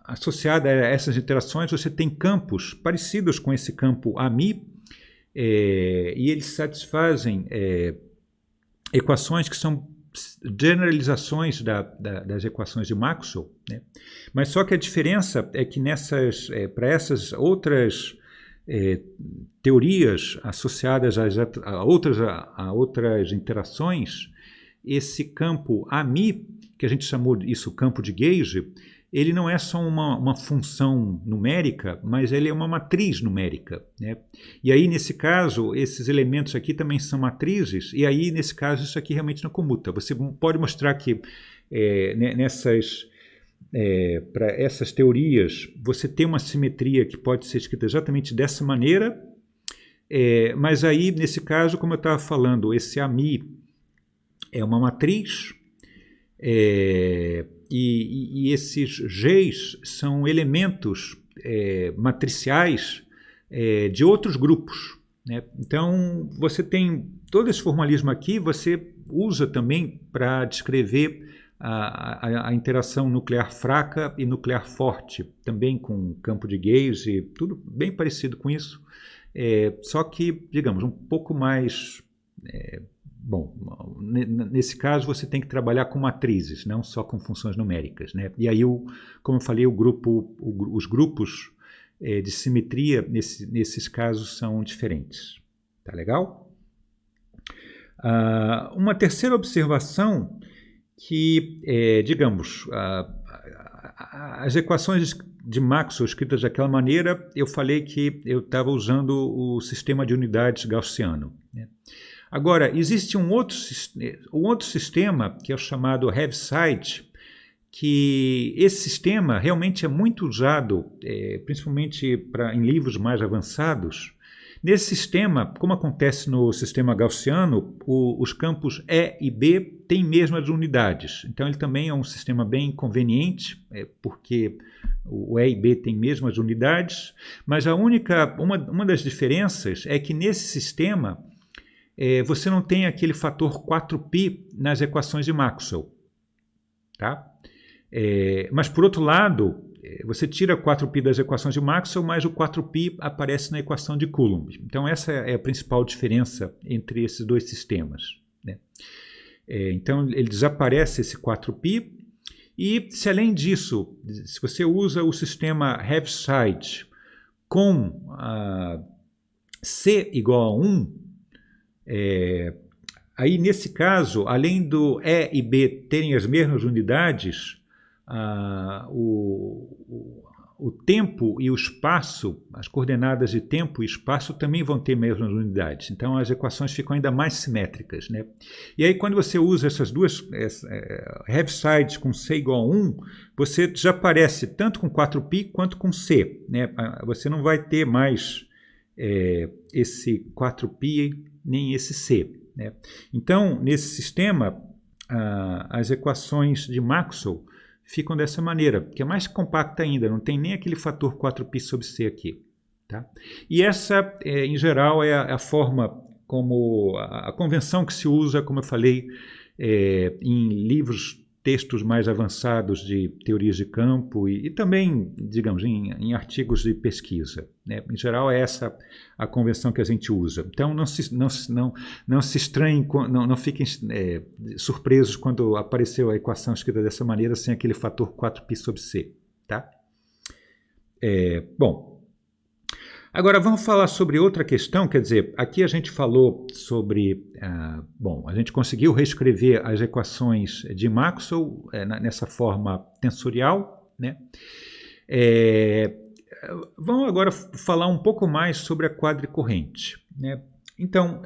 associada a essas interações, você tem campos parecidos com esse campo AMI, e eles satisfazem equações que são generalizações das equações de Maxwell, né? Mas só que a diferença é que para essas outras teorias associadas a outras interações, esse campo AMI, que a gente chamou isso campo de Gauge, ele não é só uma função numérica, mas ele é uma matriz numérica, né? E aí, nesse caso, esses elementos aqui também são matrizes, e aí, nesse caso, isso aqui realmente não comuta. Você pode mostrar que para essas teorias, você tem uma simetria que pode ser escrita exatamente dessa maneira, mas aí, nesse caso, como eu estava falando, esse AMI é uma matriz, e esses Gs são elementos matriciais de outros grupos, né? Então, você tem todo esse formalismo aqui, você usa também para descrever a interação nuclear fraca e nuclear forte, também com campo de Gauge, tudo bem parecido com isso, só que, digamos, um pouco mais... Bom, nesse caso você tem que trabalhar com matrizes, não só com funções numéricas, né? E aí, como eu falei, os grupos de simetria nesses casos são diferentes. Tá legal? Uma terceira observação que, digamos, as equações de Maxwell escritas daquela maneira, eu falei que eu estava usando o sistema de unidades gaussiano, né? Agora, existe um outro sistema, que é o chamado Heaviside, que esse sistema realmente é muito usado, principalmente em livros mais avançados. Nesse sistema, como acontece no sistema gaussiano, os campos E e B têm mesmas unidades. Então, ele também é um sistema bem conveniente, porque o E e B têm mesmas unidades, mas uma das diferenças é que nesse sistema você não tem aquele fator 4π nas equações de Maxwell, tá? Mas, por outro lado, você tira 4π das equações de Maxwell, mas o 4π aparece na equação de Coulomb. Então, essa é a principal diferença entre esses dois sistemas, né? Então, ele desaparece esse 4π, e se além disso, se você usa o sistema Heaviside com C igual a 1, aí, nesse caso, além do E e B terem as mesmas unidades, o tempo e o espaço, as coordenadas de tempo e espaço também vão ter mesmas unidades. Então, as equações ficam ainda mais simétricas, né? E aí, quando você usa essas duas Heavisides com C igual a 1, você já aparece tanto com 4π quanto com C, né? Você não vai ter mais esse 4π nem esse C, né? Então, nesse sistema, as equações de Maxwell ficam dessa maneira, que é mais compacta ainda, não tem nem aquele fator 4π sobre C aqui, tá? E essa, em geral, é a forma como a convenção que se usa, como eu falei, em livros, textos mais avançados de teorias de campo e também, digamos, em artigos de pesquisa, né? Em geral, é essa a convenção que a gente usa. Então, não se estranhem, não fiquem surpresos quando apareceu a equação escrita dessa maneira, sem aquele fator 4π sobre C, tá? Bom, agora vamos falar sobre outra questão, quer dizer, aqui a gente falou sobre, a gente conseguiu reescrever as equações de Maxwell nessa forma tensorial, né? Vamos agora falar um pouco mais sobre a quadricorrente, né? Então,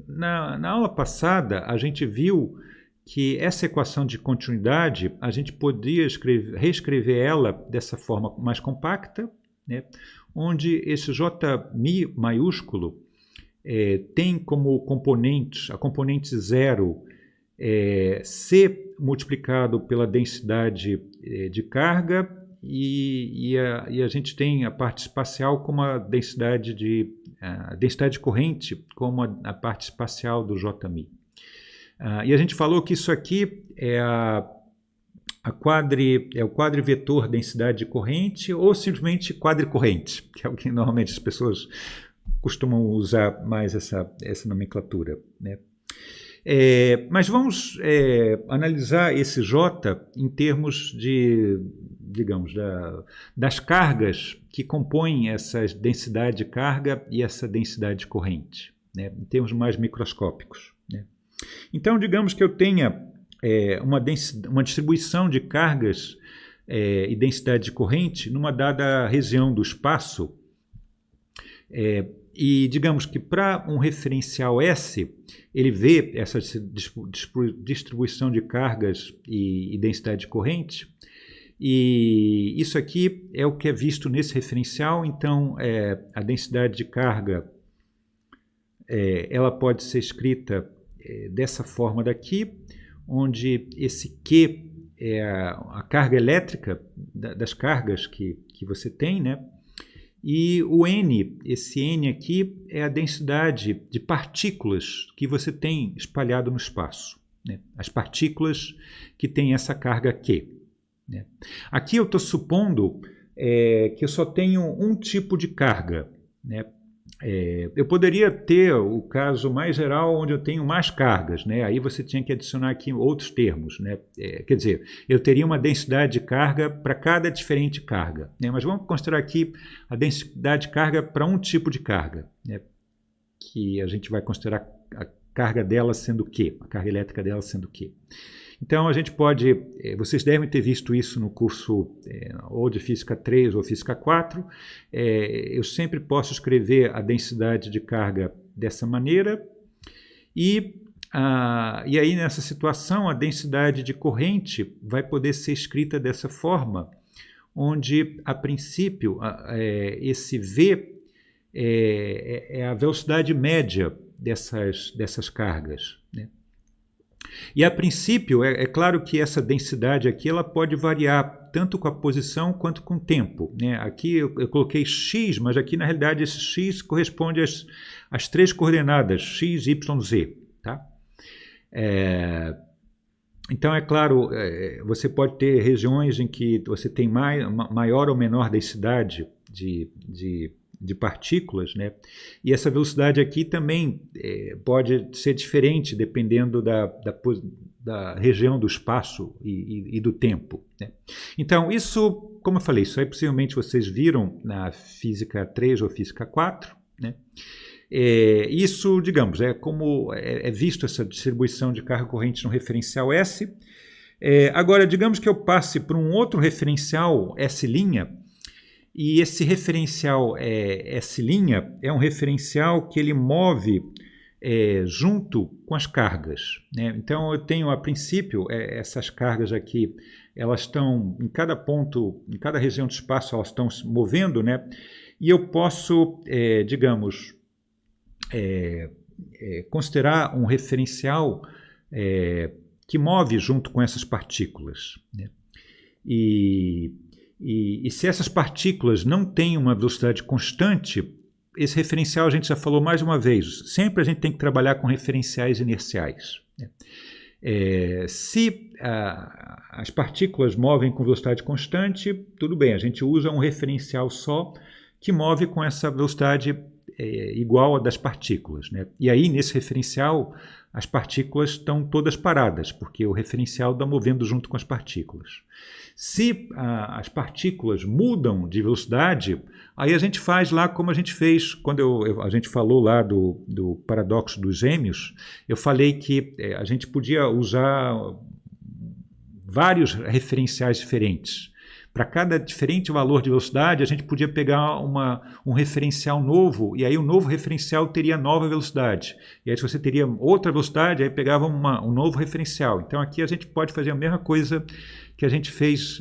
na aula passada, a gente viu que essa equação de continuidade, a gente podia reescrever ela dessa forma mais compacta, né? Onde esse Jμ maiúsculo tem como componentes, a componente 0, C multiplicado pela densidade de carga, e a gente tem a parte espacial como a densidade de corrente como a parte espacial do Jμ. E a gente falou que isso aqui é o quadrivetor densidade de corrente, ou simplesmente quadricorrente, que é o que normalmente as pessoas costumam usar mais essa nomenclatura, né? Mas vamos analisar esse J em termos de, digamos, das cargas que compõem essa densidade de carga e essa densidade de corrente, né, em termos mais microscópicos, né. Então, digamos que eu tenha uma distribuição de cargas e densidade de corrente numa dada região do espaço, e digamos que para um referencial S, ele vê essa distribuição de cargas e densidade de corrente, e isso aqui é o que é visto nesse referencial. Então, a densidade de carga ela pode ser escrita dessa forma daqui, onde esse Q é a carga elétrica das cargas que você tem, né? E o N, esse N aqui, é a densidade de partículas que você tem espalhado no espaço, né? As partículas que têm essa carga Q, né? Aqui eu estou supondo que eu só tenho um tipo de carga, né? Eu poderia ter o caso mais geral onde eu tenho mais cargas, né? Aí você tinha que adicionar aqui outros termos, né? Quer dizer, eu teria uma densidade de carga para cada diferente carga, né? Mas vamos considerar aqui a densidade de carga para um tipo de carga, né? Que a gente vai considerar a carga dela sendo Q, a carga elétrica dela sendo Q. Então, a gente pode, vocês devem ter visto isso no curso ou de Física 3 ou Física 4, eu sempre posso escrever a densidade de carga dessa maneira, e aí nessa situação a densidade de corrente vai poder ser escrita dessa forma, onde a princípio esse V é a velocidade média dessas cargas, né? E a princípio, é claro que essa densidade aqui ela pode variar tanto com a posição quanto com o tempo, né? Aqui eu coloquei x, mas aqui na realidade esse x corresponde às três coordenadas, x, y, z. Tá? Então, é claro, você pode ter regiões em que você tem maior ou menor densidade de partículas, né? E essa velocidade aqui também pode ser diferente dependendo da região do espaço e do tempo, né? Então, isso, como eu falei, isso aí possivelmente vocês viram na Física 3 ou Física 4, né? Isso, digamos, como é visto essa distribuição de carga corrente no referencial S. Agora, digamos que eu passe para um outro referencial S', e esse referencial S' é um referencial que ele move junto com as cargas, né? Então eu tenho a princípio essas cargas aqui, elas estão em cada ponto, em cada região do espaço, elas estão se movendo, né? E eu posso, digamos, considerar um referencial que move junto com essas partículas, né? E se essas partículas não têm uma velocidade constante, esse referencial a gente já falou mais uma vez, sempre a gente tem que trabalhar com referenciais inerciais, né? Se as partículas movem com velocidade constante, tudo bem, a gente usa um referencial só que move com essa velocidade igual à das partículas, né? E aí, nesse referencial, as partículas estão todas paradas, porque o referencial está movendo junto com as partículas. Se as partículas mudam de velocidade, aí a gente faz lá como a gente fez quando a gente falou lá do paradoxo dos gêmeos. Eu falei que a gente podia usar vários referenciais diferentes. Para cada diferente valor de velocidade, a gente podia pegar um referencial novo, e aí o novo referencial teria nova velocidade. E aí se você teria outra velocidade, aí pegava um novo referencial. Então aqui a gente pode fazer a mesma coisa que a gente fez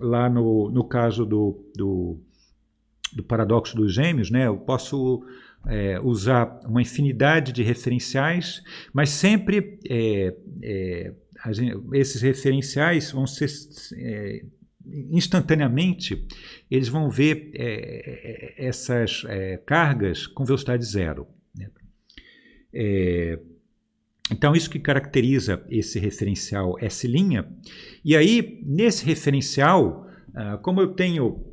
lá no caso do paradoxo dos gêmeos, né? Eu posso usar uma infinidade de referenciais, mas sempre esses referenciais vão ser instantaneamente, eles vão ver essas cargas com velocidade zero, né? Então, isso que caracteriza esse referencial S'. E aí, nesse referencial, como eu tenho,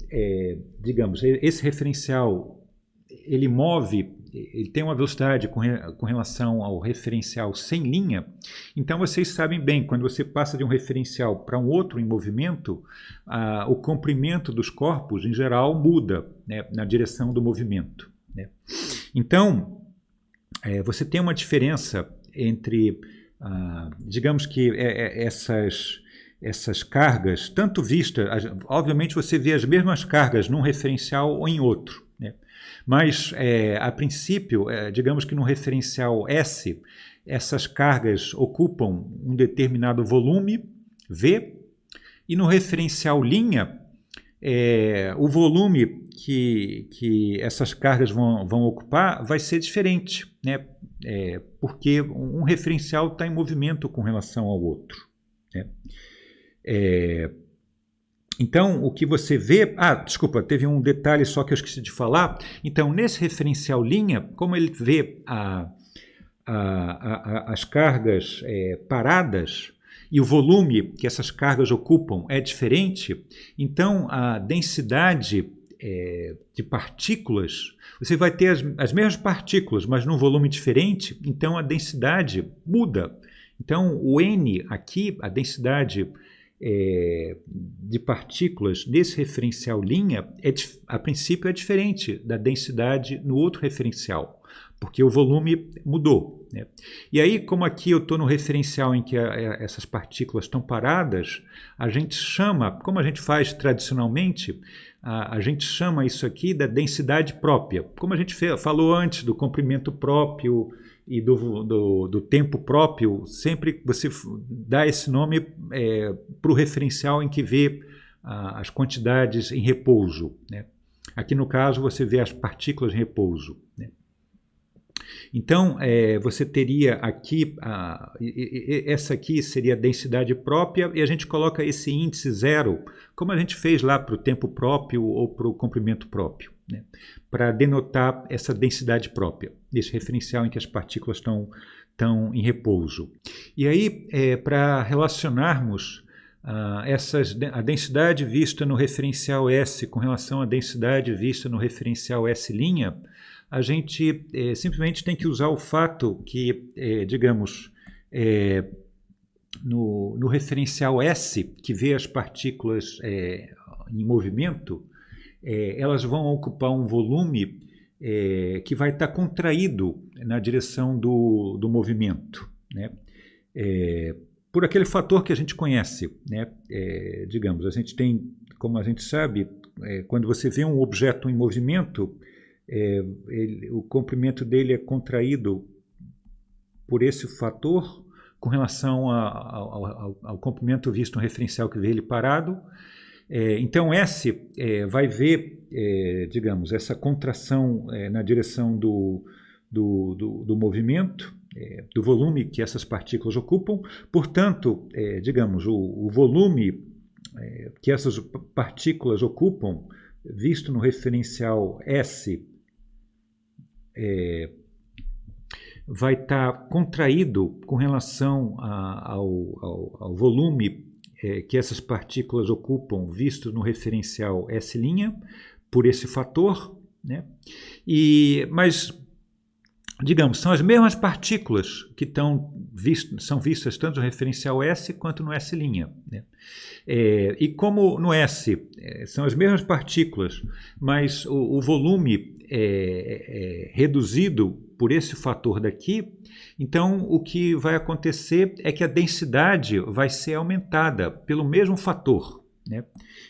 digamos, esse referencial, ele move ele tem uma velocidade com relação ao referencial sem linha, então vocês sabem bem, quando você passa de um referencial para um outro em movimento, o comprimento dos corpos, em geral, muda, né, na direção do movimento, né? Então, você tem uma diferença entre, digamos que essas cargas, tanto vistas, obviamente você vê as mesmas cargas num referencial ou em outro, né? Mas, a princípio, digamos que no referencial S, essas cargas ocupam um determinado volume, V, e no referencial linha, o volume que essas cargas vão ocupar vai ser diferente, né? Porque um referencial está em movimento com relação ao outro, né? Então, o que você vê... desculpa, teve um detalhe só que eu esqueci de falar. Então, nesse referencial linha, como ele vê as cargas paradas e o volume que essas cargas ocupam é diferente, então a densidade de partículas, você vai ter as mesmas partículas, mas num volume diferente, então a densidade muda. Então, o N aqui, a densidade de partículas nesse referencial linha, a princípio é diferente da densidade no outro referencial, porque o volume mudou, né? E aí, como aqui eu estou no referencial em que essas partículas estão paradas, a gente chama, como a gente faz tradicionalmente, a gente chama isso aqui da densidade própria. Como a gente falou antes do comprimento próprio e do tempo próprio, sempre você dá esse nome para o referencial em que vê as quantidades em repouso, né? Aqui no caso você vê as partículas em repouso, né? Então, você teria aqui, essa aqui seria a densidade própria, e a gente coloca esse índice zero, como a gente fez lá para o tempo próprio ou para o comprimento próprio, né? Para denotar essa densidade própria, desse referencial em que as partículas estão em repouso. E aí, para relacionarmos a densidade vista no referencial S com relação à densidade vista no referencial S', a gente simplesmente tem que usar o fato que, digamos, no referencial S, que vê as partículas em movimento, elas vão ocupar um volume que vai estar contraído na direção do movimento, né? Por aquele fator que a gente conhece, né? Digamos, a gente tem, como a gente sabe, quando você vê um objeto em movimento, o comprimento dele é contraído por esse fator com relação ao comprimento visto no referencial que vê ele parado. Então, S vai ver, digamos, essa contração na direção do movimento, do volume que essas partículas ocupam. Portanto, digamos, o volume que essas partículas ocupam, visto no referencial S, vai estar contraído com relação ao volume que essas partículas ocupam, visto no referencial S', por esse fator, né? Mas, digamos, são as mesmas partículas que são vistas tanto no referencial S quanto no S', né? E como no S são as mesmas partículas, mas o volume é reduzido por esse fator daqui, então o que vai acontecer é que a densidade vai ser aumentada pelo mesmo fator, né?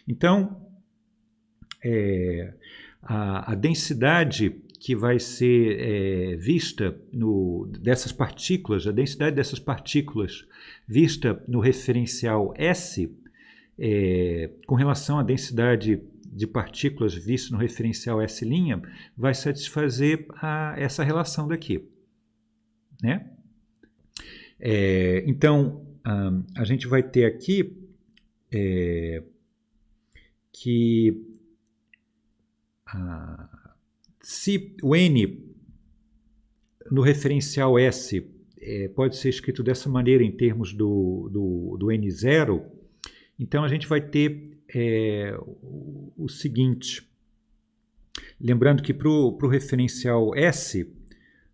Então, a densidade que vai ser vista dessas partículas, a densidade dessas partículas vista no referencial S, com relação à densidade de partículas vista no referencial S', vai satisfazer essa relação daqui, né? Então, a gente vai ter aqui que se o N no referencial S pode ser escrito dessa maneira em termos do N0, então a gente vai ter o seguinte: lembrando que para o referencial S,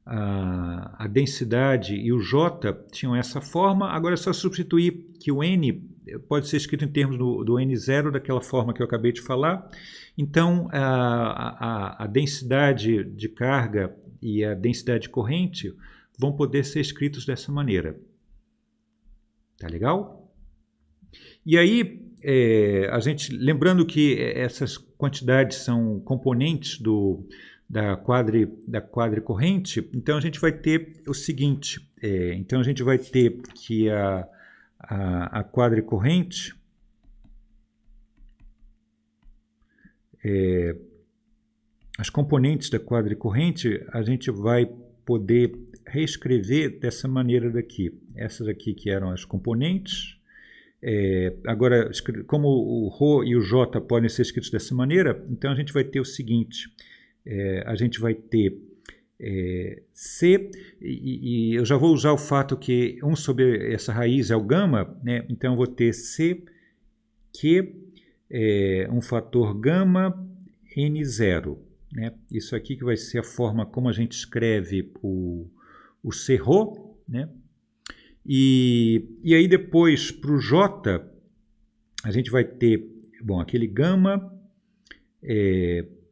a densidade e o J tinham essa forma, agora é só substituir que o N pode ser escrito em termos do N0, daquela forma que eu acabei de falar. Então, a densidade de carga e a densidade de corrente vão poder ser escritos dessa maneira. Tá legal? E aí, a gente, lembrando que essas quantidades são componentes da quadricorrente, então a gente vai ter o seguinte, então a gente vai ter que a quadricorrente as componentes da quadricorrente a gente vai poder reescrever dessa maneira daqui. Essas aqui que eram as componentes. Agora, como o Rho e o J podem ser escritos dessa maneira, então a gente vai ter o seguinte, a gente vai ter C, e eu já vou usar o fato que 1 sobre essa raiz é o gama, né? Então eu vou ter C, que um fator gama N0. Né? Isso aqui que vai ser a forma como a gente escreve o C-Rho, né? E aí depois para o J a gente vai ter, bom, aquele gama,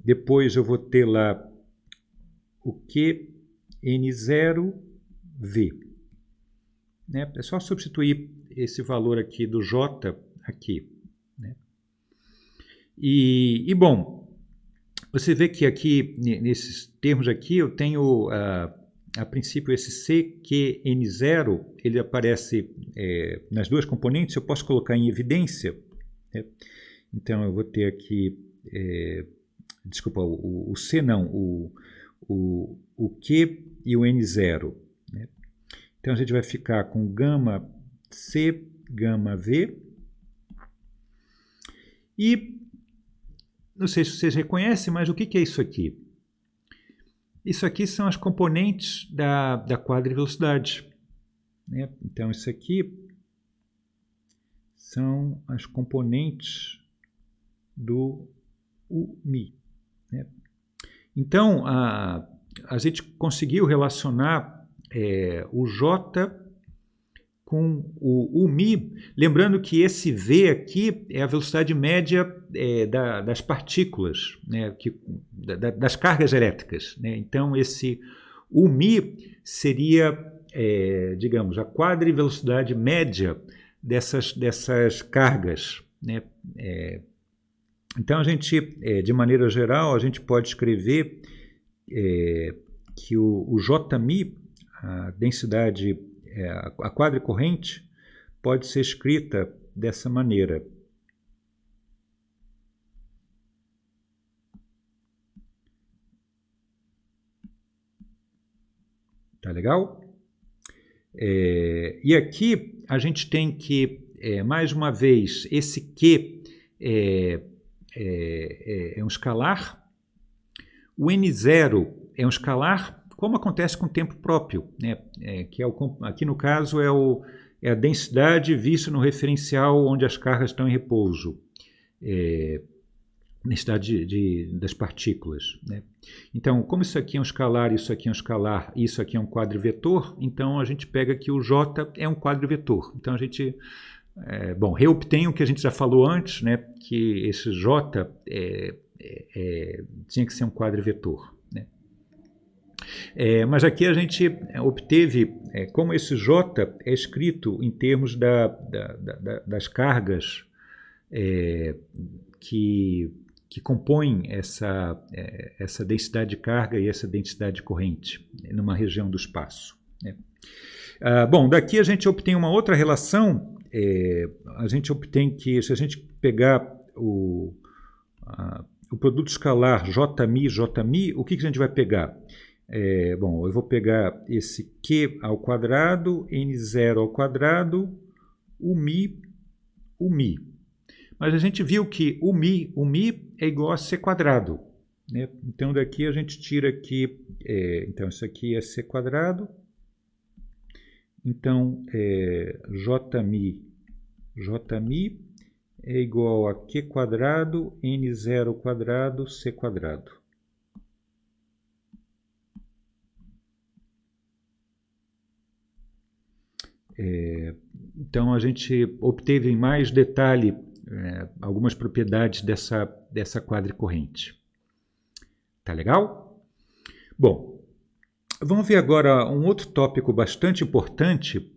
depois eu vou ter lá o Q N0V. Né? É só substituir esse valor aqui do J aqui. Né? E bom, você vê que aqui, nesses termos aqui, eu tenho, a princípio, esse CQN0, ele aparece nas duas componentes, eu posso colocar em evidência. Né? Então, eu vou ter aqui, desculpa, o C não, o Q e o N0. Né? Então, a gente vai ficar com gama C, gama V. E não sei se vocês reconhecem, mas o que é isso aqui? Isso aqui são as componentes da quadrivelocidade. Né? Então, isso aqui são as componentes do UMI. Né? Então, a gente conseguiu relacionar o J com o UMI, lembrando que esse V aqui é a velocidade média das partículas, né, das cargas elétricas. Né? Então, esse UMI seria, digamos, a quadrivelocidade média dessas cargas. Né? Então, a gente, de maneira geral, a gente pode escrever que o Jμ, a densidade, a quadricorrente, pode ser escrita dessa maneira. Tá legal? E aqui a gente tem que, mais uma vez, esse Q é um escalar, o N0 é um escalar, como acontece com o tempo próprio, né? Que aqui no caso é a densidade vista no referencial onde as cargas estão em repouso, densidade das partículas. Né? Então, como isso aqui é um escalar, isso aqui é um escalar, isso aqui é um quadrivetor, então a gente pega que o J é um quadrivetor. Então a gente, reobtém o que a gente já falou antes, né? Que esse J tinha que ser um quadrivetor. Mas aqui a gente obteve como esse J é escrito em termos das cargas que compõem essa densidade de carga e essa densidade de corrente numa região do espaço. Né? Bom, daqui a gente obtém uma outra relação. A gente obtém que, se a gente pegar o produto escalar Jμ, o que a gente vai pegar? Bom, eu vou pegar esse Q ao quadrado, N0 ao quadrado, o Mi. Mas a gente viu que o Mi é igual a C quadrado. Né? Então, daqui a gente tira aqui, então isso aqui é C quadrado. Então, Jμ é igual a Q quadrado, N0 quadrado, C quadrado. Então a gente obteve em mais detalhe algumas propriedades dessa quadricorrente. Tá legal? Bom, vamos ver agora um outro tópico bastante importante,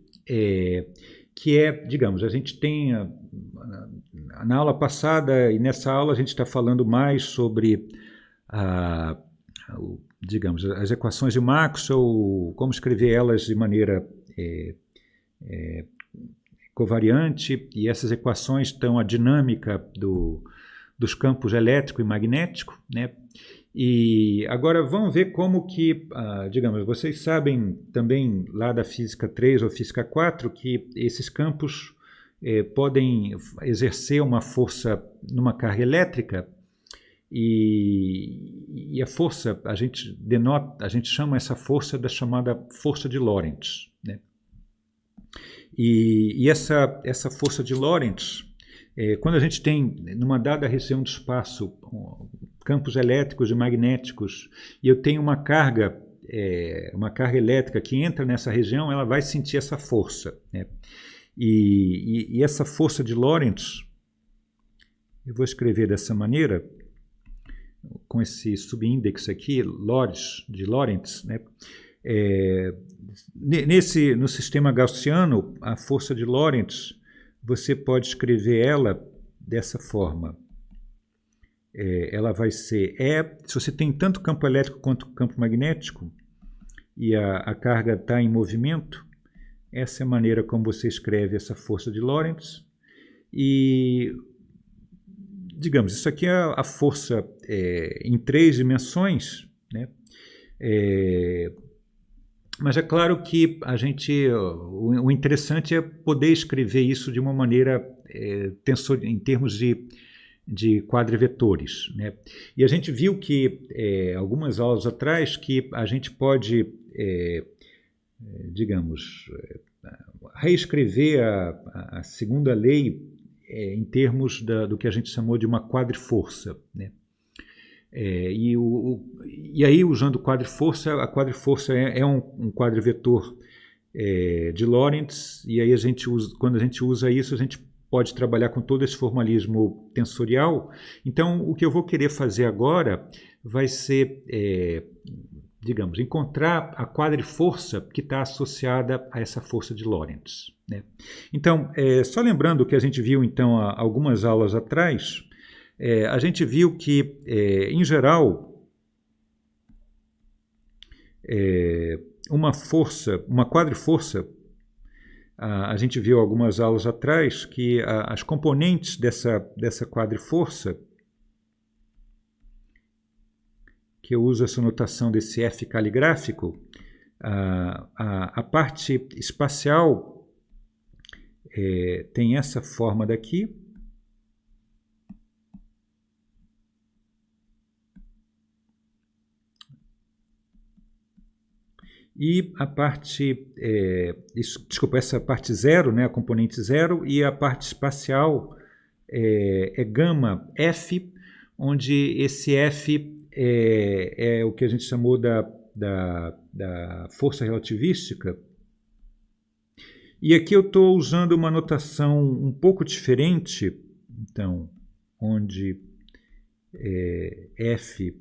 que é, digamos, a gente tem na aula passada e nessa aula a gente está falando mais sobre digamos, as equações de Maxwell, como escrever elas de maneira covariante, e essas equações estão a dinâmica dos campos elétrico e magnético, né? E agora vamos ver como que, digamos, vocês sabem também lá da Física 3 ou Física 4 que esses campos podem exercer uma força numa carga elétrica, e a força, a gente chama essa força da chamada força de Lorentz, né? E essa força de Lorentz, quando a gente tem numa dada região do espaço campos elétricos e magnéticos, e eu tenho uma carga elétrica que entra nessa região, ela vai sentir essa força, né? E essa força de Lorentz, eu vou escrever dessa maneira, com esse subíndice aqui, de Lorentz, né? No sistema gaussiano, a força de Lorentz, você pode escrever ela dessa forma. Ela vai ser se você tem tanto campo elétrico quanto campo magnético e a carga está em movimento, essa é a maneira como você escreve essa força de Lorentz. E, digamos, isso aqui é a força em 3 dimensões, né? Mas é claro que o interessante é poder escrever isso de uma maneira em termos de quadrivetores, né? E a gente viu que algumas aulas atrás que a gente pode, digamos, reescrever a segunda lei em termos do que a gente chamou de uma quadriforça, né? E aí, usando quadriforça, a quadriforça é um quadrivetor de Lorentz, e aí quando a gente usa isso, a gente pode trabalhar com todo esse formalismo tensorial. Então, o que eu vou querer fazer agora vai ser, digamos, encontrar a quadriforça que está associada a essa força de Lorentz, né? Então, só lembrando o que a gente viu então há algumas aulas atrás, a gente viu que, em geral, uma quadriforça, a gente viu algumas aulas atrás que as componentes dessa quadriforça, que eu uso essa notação desse F caligráfico, a parte espacial tem essa forma daqui, e a parte, desculpa, essa parte 0, né, a componente 0, e a parte espacial é gama F, onde esse F é o que a gente chamou da força relativística. E aqui eu estou usando uma notação um pouco diferente, então, onde F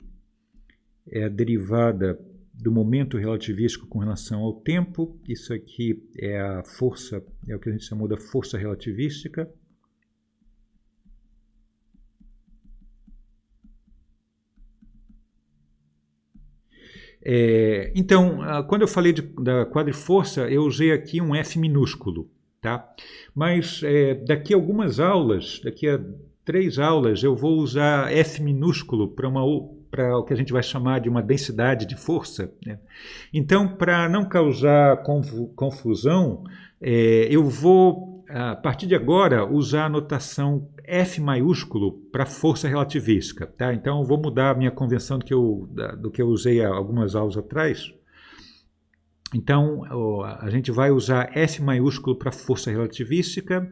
é a derivada do momento relativístico com relação ao tempo. Isso aqui é a força, é o que a gente chamou da força relativística. Então, quando eu falei da quadriforça, eu usei aqui um F minúsculo, tá? Mas daqui a algumas aulas, daqui a 3 aulas, eu vou usar F minúsculo para o que a gente vai chamar de uma densidade de força, né? Então, para não causar confusão, eu vou, a partir de agora, usar a notação F maiúsculo para força relativística, tá? Então, eu vou mudar a minha convenção do que eu usei há algumas aulas atrás. Então, a gente vai usar F maiúsculo para força relativística,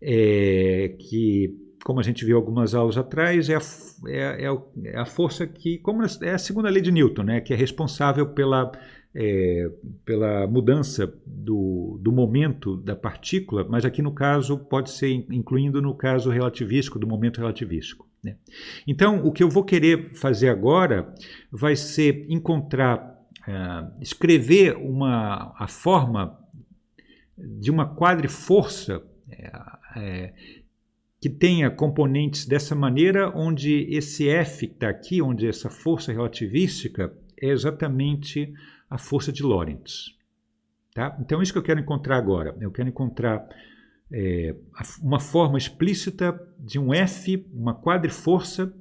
que, como a gente viu algumas aulas atrás, é a força que, como é a segunda lei de Newton, né, que é responsável pela pela mudança do momento da partícula, mas aqui no caso pode ser incluindo no caso relativístico, do momento relativístico, né? Então, o que eu vou querer fazer agora vai ser encontrar, escrever a forma de uma quadriforça que tenha componentes dessa maneira, onde esse F que está aqui, onde essa força relativística é exatamente a força de Lorentz. Tá? Então, isso que eu quero encontrar agora. Eu quero encontrar uma forma explícita de um F, uma quadriforça,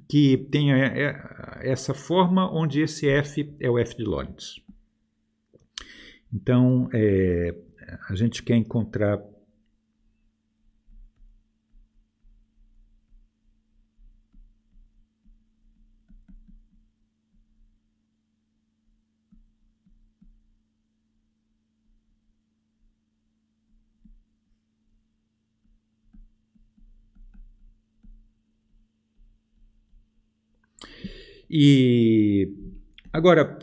que tenha essa forma onde esse F é o F de Lorentz. Então, a gente quer encontrar e agora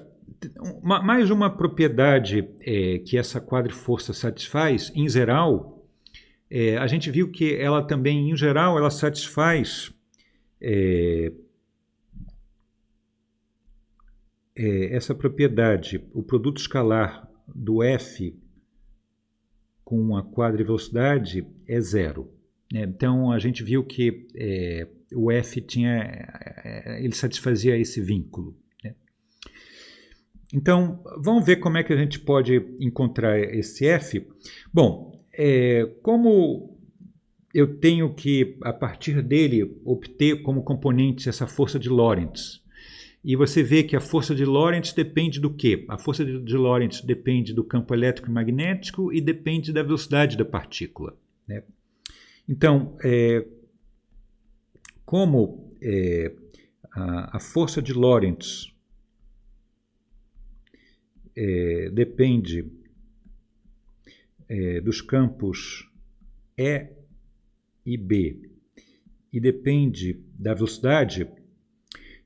mais uma propriedade que essa quadriforça satisfaz, em geral, a gente viu que ela também, em geral, ela satisfaz essa propriedade, o produto escalar do F com a quadrivelocidade é zero, né? Então, a gente viu que o F ele satisfazia esse vínculo, né? Então, vamos ver como é que a gente pode encontrar esse F. Bom, como eu tenho que, a partir dele, obter como componente essa força de Lorentz, e você vê que a força de Lorentz depende do quê? A força de Lorentz depende do campo elétrico e magnético e depende da velocidade da partícula, né? Então, como a força de Lorentz depende dos campos E e B e depende da velocidade,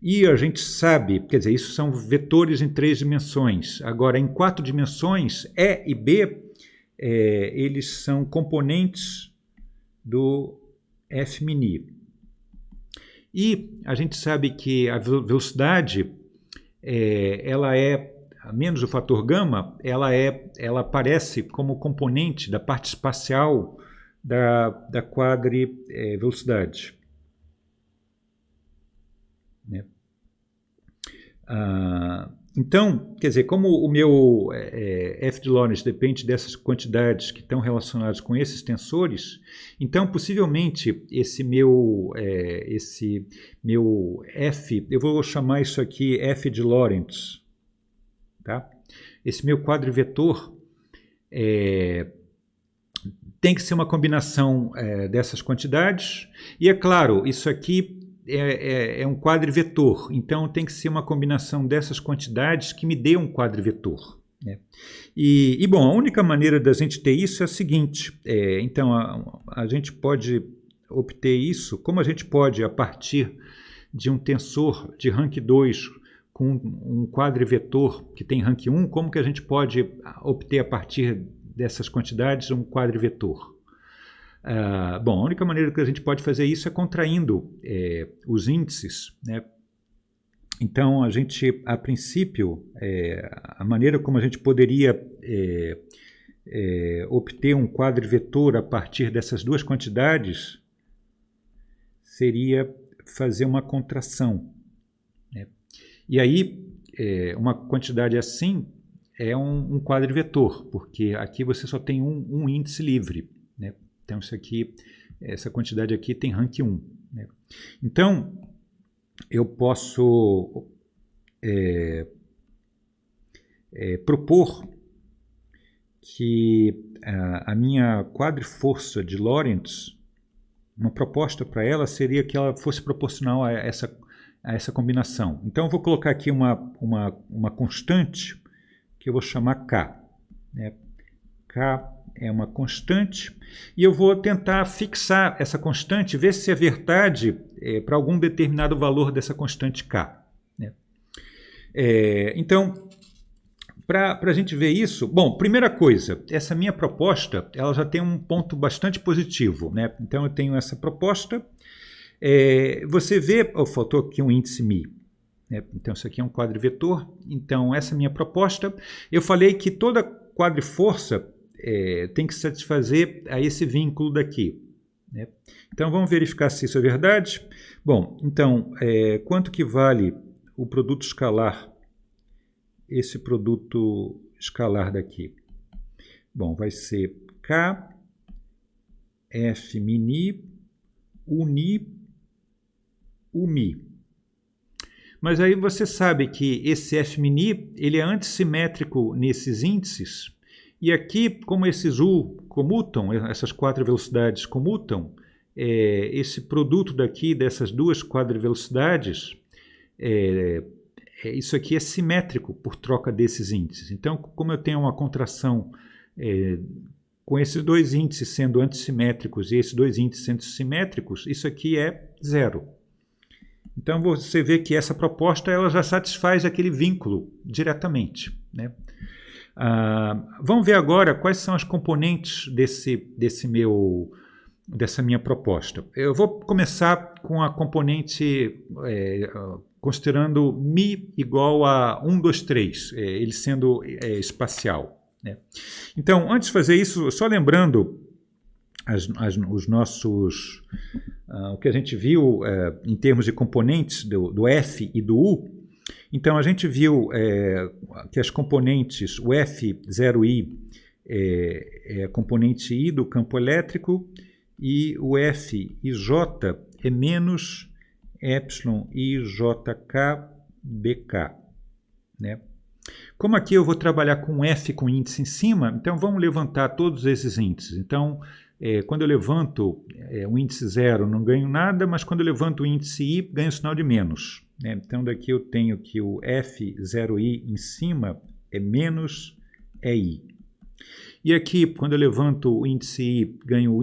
e a gente sabe, quer dizer, isso são vetores em 3 dimensões. Agora, em 4 dimensões, E e B, eles são componentes do F'. E a gente sabe que a velocidade, ela menos o fator gama, ela aparece como componente da parte espacial da quadrivelocidade, né? Então, quer dizer, como o meu F de Lorentz depende dessas quantidades que estão relacionadas com esses tensores, então possivelmente esse meu F, eu vou chamar isso aqui F de Lorentz, tá? Esse meu quadrivetor tem que ser uma combinação dessas quantidades, e é claro, isso aqui é um quadrivetor, então tem que ser uma combinação dessas quantidades que me dê um quadrivetor, né? E bom, a única maneira da gente ter isso é a seguinte, então a gente pode obter isso, como a gente pode, a partir de um tensor de rank 2 com um quadrivetor que tem rank 1, como que a gente pode obter a partir dessas quantidades um quadrivetor? Bom, a única maneira que a gente pode fazer isso é contraindo os índices, né? Então, a gente, a princípio, a maneira como a gente poderia obter um quadrivetor a partir dessas duas quantidades seria fazer uma contração, né? E aí, uma quantidade assim é um quadrivetor, porque aqui você só tem um índice livre, né? Então, essa quantidade aqui tem rank 1, né? Então, eu posso propor que a minha quadriforça de Lorentz, uma proposta para ela seria que ela fosse proporcional a essa combinação. Então, eu vou colocar aqui uma constante que eu vou chamar K, né? K é uma constante, e eu vou tentar fixar essa constante, ver se é verdade para algum determinado valor dessa constante K, né? Então, para a gente ver isso, bom, primeira coisa, essa minha proposta, ela já tem um ponto bastante positivo, né? Então eu tenho essa proposta, você vê, faltou aqui um índice μ, né? Então isso aqui é um quadrivetor, então essa minha proposta, eu falei que toda quadriforça tem que satisfazer a esse vínculo daqui, né? Então vamos verificar se isso é verdade. Bom, então, quanto que vale o produto escalar, esse produto escalar daqui? Bom, vai ser K, F mini, uni, umi. Mas aí você sabe que esse F mini, ele é antissimétrico nesses índices, e aqui, como esses U comutam, essas quatro velocidades comutam, esse produto daqui, dessas duas quadrivelocidades, isso aqui é simétrico por troca desses índices. Então, como eu tenho uma contração com esses dois índices sendo antissimétricos e esses dois índices sendo simétricos, isso aqui é zero. Então, você vê que essa proposta ela já satisfaz aquele vínculo diretamente, né? Vamos ver agora quais são as componentes dessa minha proposta. Eu vou começar com a componente considerando μ igual a 1, 2, 3, ele sendo espacial, né? Então, antes de fazer isso, só lembrando os nossos, o que a gente viu em termos de componentes do F e do U. Então, a gente viu que as componentes, o F0i é a componente I do campo elétrico e o Fij é menos εijkbk, né? Como aqui eu vou trabalhar com F com índice em cima, então vamos levantar todos esses índices. Então, quando eu levanto o índice 0, não ganho nada, mas quando eu levanto o índice I, ganho o sinal de menos, né? Então, daqui eu tenho que o F0i em cima é menos EI. E aqui, quando eu levanto o índice I, ganho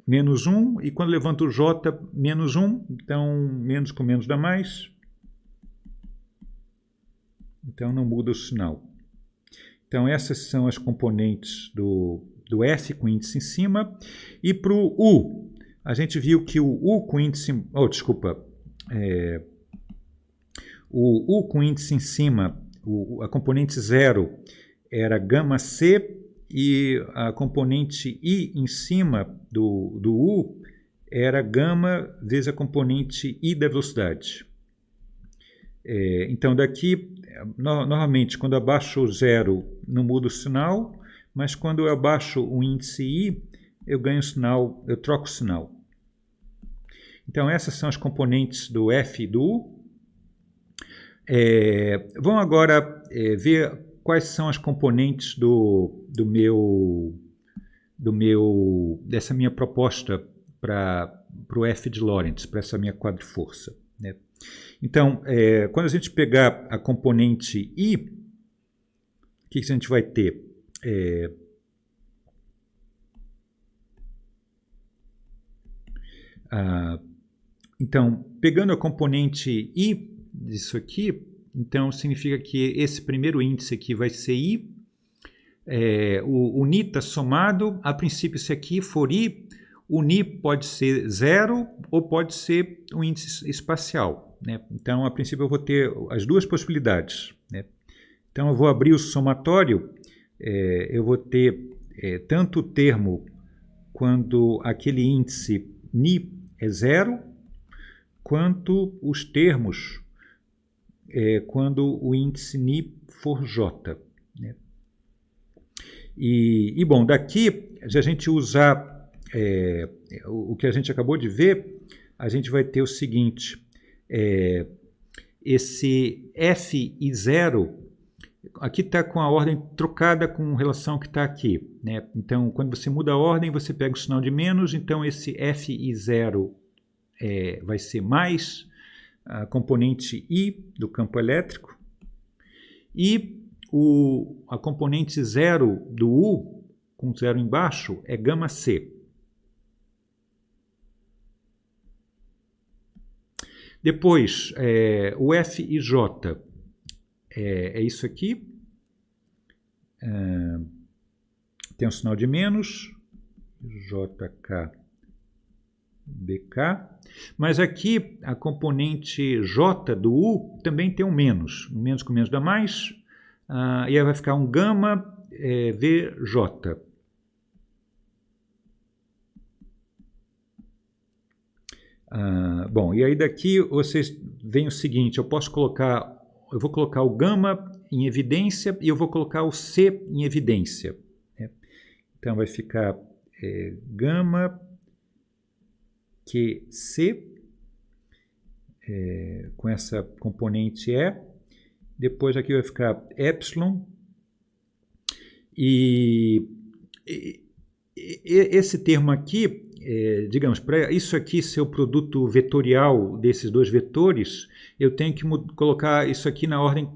menos 1, e quando eu levanto o J, menos 1, então menos com menos dá mais. Então não muda o sinal. Então essas são as componentes do F com índice em cima. E para o U, a gente viu que o U com índice... o U com índice em cima, a componente 0 era gama C, e a componente I em cima do U era gama vezes a componente I da velocidade. Então daqui, normalmente, quando eu abaixo o 0 não muda o sinal, mas quando eu abaixo o índice I, eu ganho sinal, eu troco o sinal. Então essas são as componentes do F e do U. Vamos agora ver quais são as componentes dessa minha proposta para o F de Lorentz, para essa minha quadriforça, né? Então, quando a gente pegar a componente I, o que a gente vai ter? Então, pegando a componente I disso aqui, então significa que esse primeiro índice aqui vai ser I, o Ni está somado, a princípio se aqui for I, o Ni pode ser 0 ou pode ser um índice espacial, né? Então, a princípio eu vou ter as duas possibilidades, né? Então, eu vou abrir o somatório, eu vou ter tanto o termo quando aquele índice Ni é 0, quanto os termos quando o índice Ni for J, né? E bom, daqui, se a gente usar o que a gente acabou de ver, a gente vai ter o seguinte, esse F e 0, aqui está com a ordem trocada com relação ao que está aqui, né? Então, quando você muda a ordem, você pega o sinal de menos, então esse F e 0 vai ser mais a componente I do campo elétrico, e a componente 0 do U, com 0 embaixo, é gama C. Depois, o F e J é isso aqui. Tem um sinal de menos, JK, BK. Mas aqui, a componente J do U também tem um menos. Um menos com menos dá mais. E aí vai ficar um gama VJ. Bom, e aí daqui vocês veem o seguinte, eu vou colocar o gama em evidência e eu vou colocar o C em evidência. Né? Então vai ficar gama QC com essa componente E. Depois aqui vai ficar epsilon. E esse termo aqui, digamos, para isso aqui ser o produto vetorial desses dois vetores, eu tenho que colocar isso aqui na ordem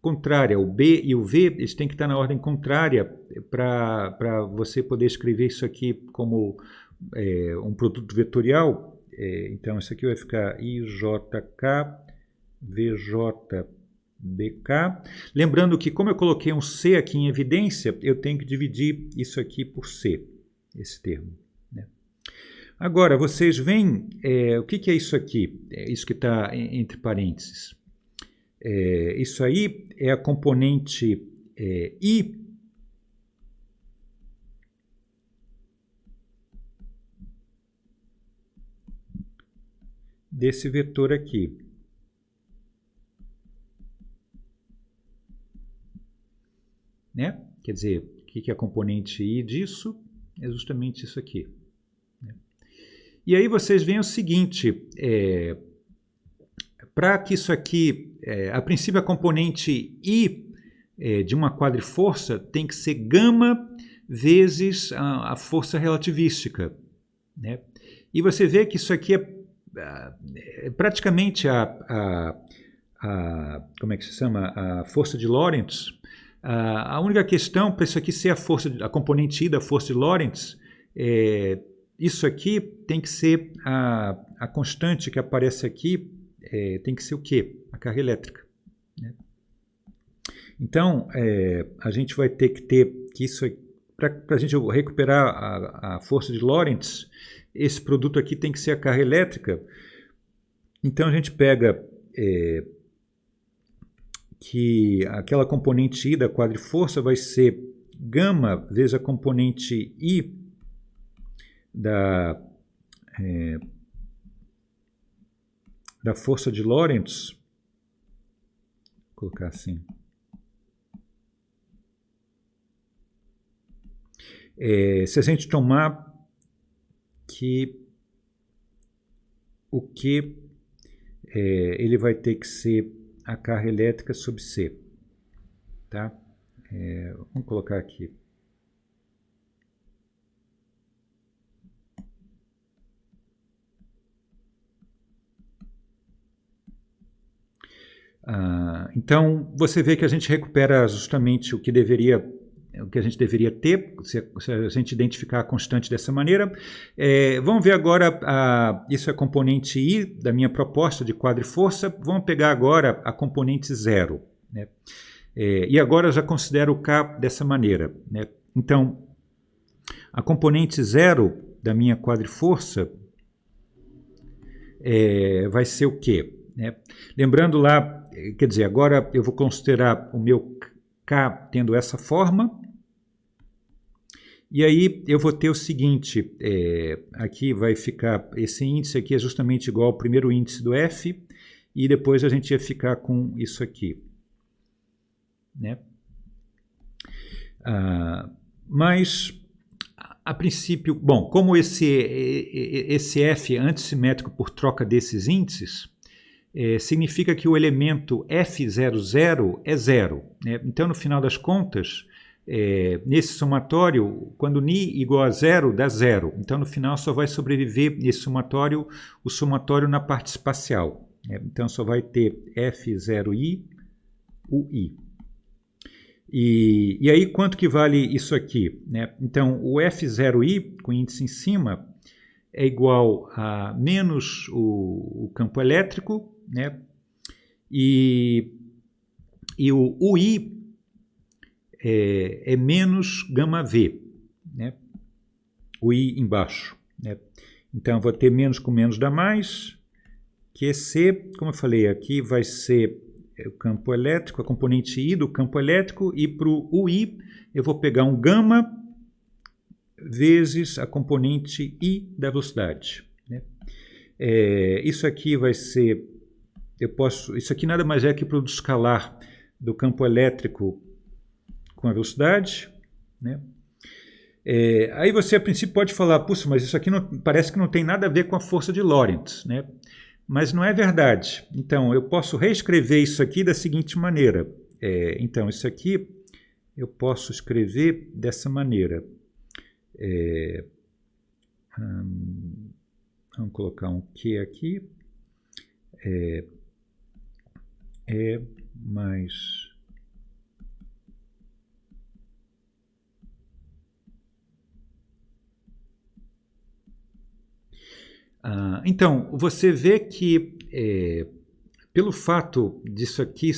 contrária. O B e o V, eles têm que estar na ordem contrária para você poder escrever isso aqui como um produto vetorial. Então, isso aqui vai ficar IJK, VJ, BK. Lembrando que, como eu coloquei um C aqui em evidência, eu tenho que dividir isso aqui por C, esse termo. Né? Agora, vocês veem o que é isso aqui? Isso que está entre parênteses. Isso aí é a componente I desse vetor aqui. Né? Quer dizer, o que é a componente I disso? É justamente isso aqui. Né? E aí vocês veem o seguinte, para que isso aqui, a princípio a componente I de uma quadriforça tem que ser gama vezes a força relativística. Né? E você vê que isso aqui é praticamente como é que se chama? A força de Lorentz. A única questão para isso aqui ser a componente I da força de Lorentz, isso aqui tem que ser a constante que aparece aqui, tem que ser o quê? A carga elétrica. Né? Então, a gente vai ter que isso, para a gente recuperar a força de Lorentz, esse produto aqui tem que ser a carga elétrica. Então, a gente pega que aquela componente I da quadriforça vai ser gama vezes a componente I da força de Lorentz. Vou colocar assim. Se a gente tomar que o Q ele vai ter que ser a carga elétrica sobre C. Tá? Vamos colocar aqui. Então, você vê que a gente recupera justamente o que a gente deveria ter, se a gente identificar a constante dessa maneira. Vamos ver agora, isso é a componente I da minha proposta de quadriforça. Vamos pegar agora a componente 0. Né? E agora eu já considero o K dessa maneira. Né? Então, a componente 0 da minha quadriforça vai ser o quê? Né? Lembrando lá, quer dizer, agora eu vou considerar o meu K tendo essa forma. E aí eu vou ter o seguinte, aqui vai ficar, esse índice aqui é justamente igual ao primeiro índice do F, e depois a gente ia ficar com isso aqui. Né? Mas, a princípio, bom, como esse F é antissimétrico por troca desses índices, significa que o elemento F00 é zero. Né? Então, no final das contas, nesse somatório, quando ni igual a zero, dá zero. Então, no final, só vai sobreviver nesse somatório o somatório na parte espacial. Né? Então, só vai ter F0i, UI. E aí, quanto que vale isso aqui? Né? Então, o F0i, com índice em cima, é igual a menos o campo elétrico, né? E o UI é menos gama V, né? O I embaixo, né? Então, eu vou ter menos com menos dá mais, QC, como eu falei, aqui vai ser o campo elétrico, a componente I do campo elétrico, e para o UI eu vou pegar um gama vezes a componente I da velocidade, né? Isso aqui vai ser, isso aqui nada mais é que o produto escalar do campo elétrico com a velocidade, né? Aí você a princípio pode falar, puxa, mas isso aqui parece que não tem nada a ver com a força de Lorentz, né? Mas não é verdade. Então, eu posso reescrever isso aqui da seguinte maneira. Então, isso aqui eu posso escrever dessa maneira. Vamos colocar um Q aqui. Mais... então, você vê que pelo fato disso aqui,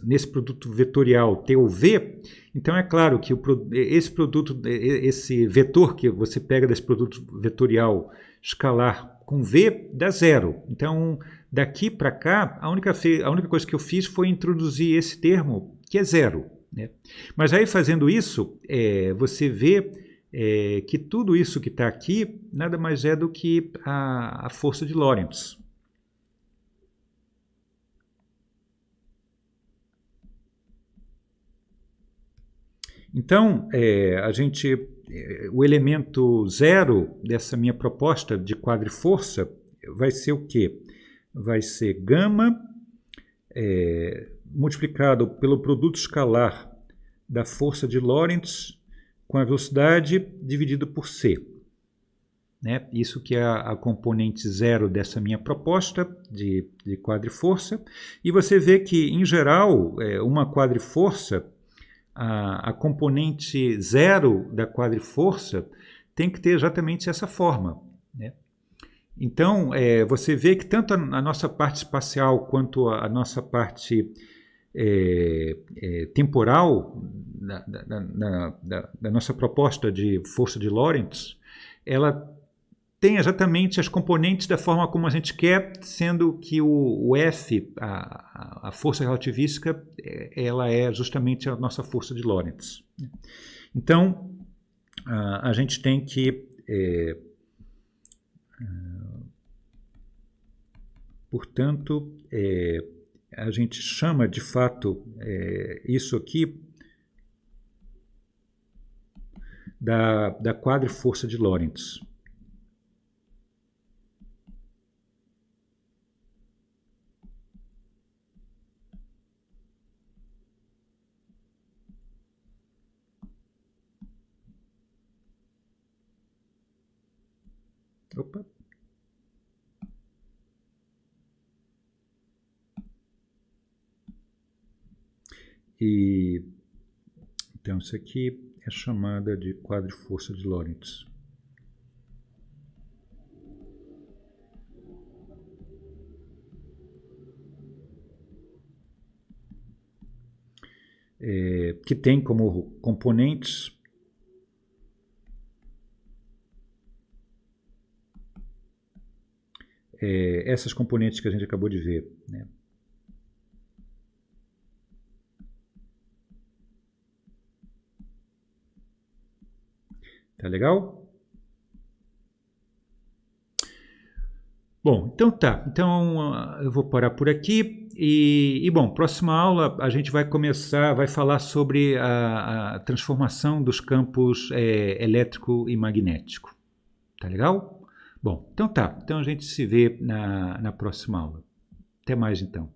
nesse produto vetorial ter o V, então é claro que esse vetor que você pega desse produto vetorial escalar com V dá zero. Então, daqui para cá, a única coisa que eu fiz foi introduzir esse termo, que é zero, né? Mas aí fazendo isso, você vê que tudo isso que está aqui nada mais é do que a força de Lorentz. Então, o elemento zero dessa minha proposta de quadriforça vai ser o quê? Vai ser gama multiplicado pelo produto escalar da força de Lorentz com a velocidade dividido por C, né? Isso que é a componente zero dessa minha proposta de quadriforça. E você vê que, em geral, uma quadriforça, a componente zero da quadriforça tem que ter exatamente essa forma, né? Então, você vê que tanto a nossa parte espacial quanto a nossa parte temporal da nossa proposta de força de Lorentz, ela tem exatamente as componentes da forma como a gente quer, sendo que o F, a força relativística, ela é justamente a nossa força de Lorentz. Então, a gente tem que, portanto, a gente chama de fato isso aqui da quadriforça de Lorentz. Opa. Então, isso aqui é chamada de quadriforça de Lorentz. Que tem como componentes essas componentes que a gente acabou de ver, né? Tá legal? Bom, então tá. Então eu vou parar por aqui bom, próxima aula a gente vai falar sobre a transformação dos campos elétrico e magnético. Tá legal? Bom, então tá. Então a gente se vê na próxima aula. Até mais então.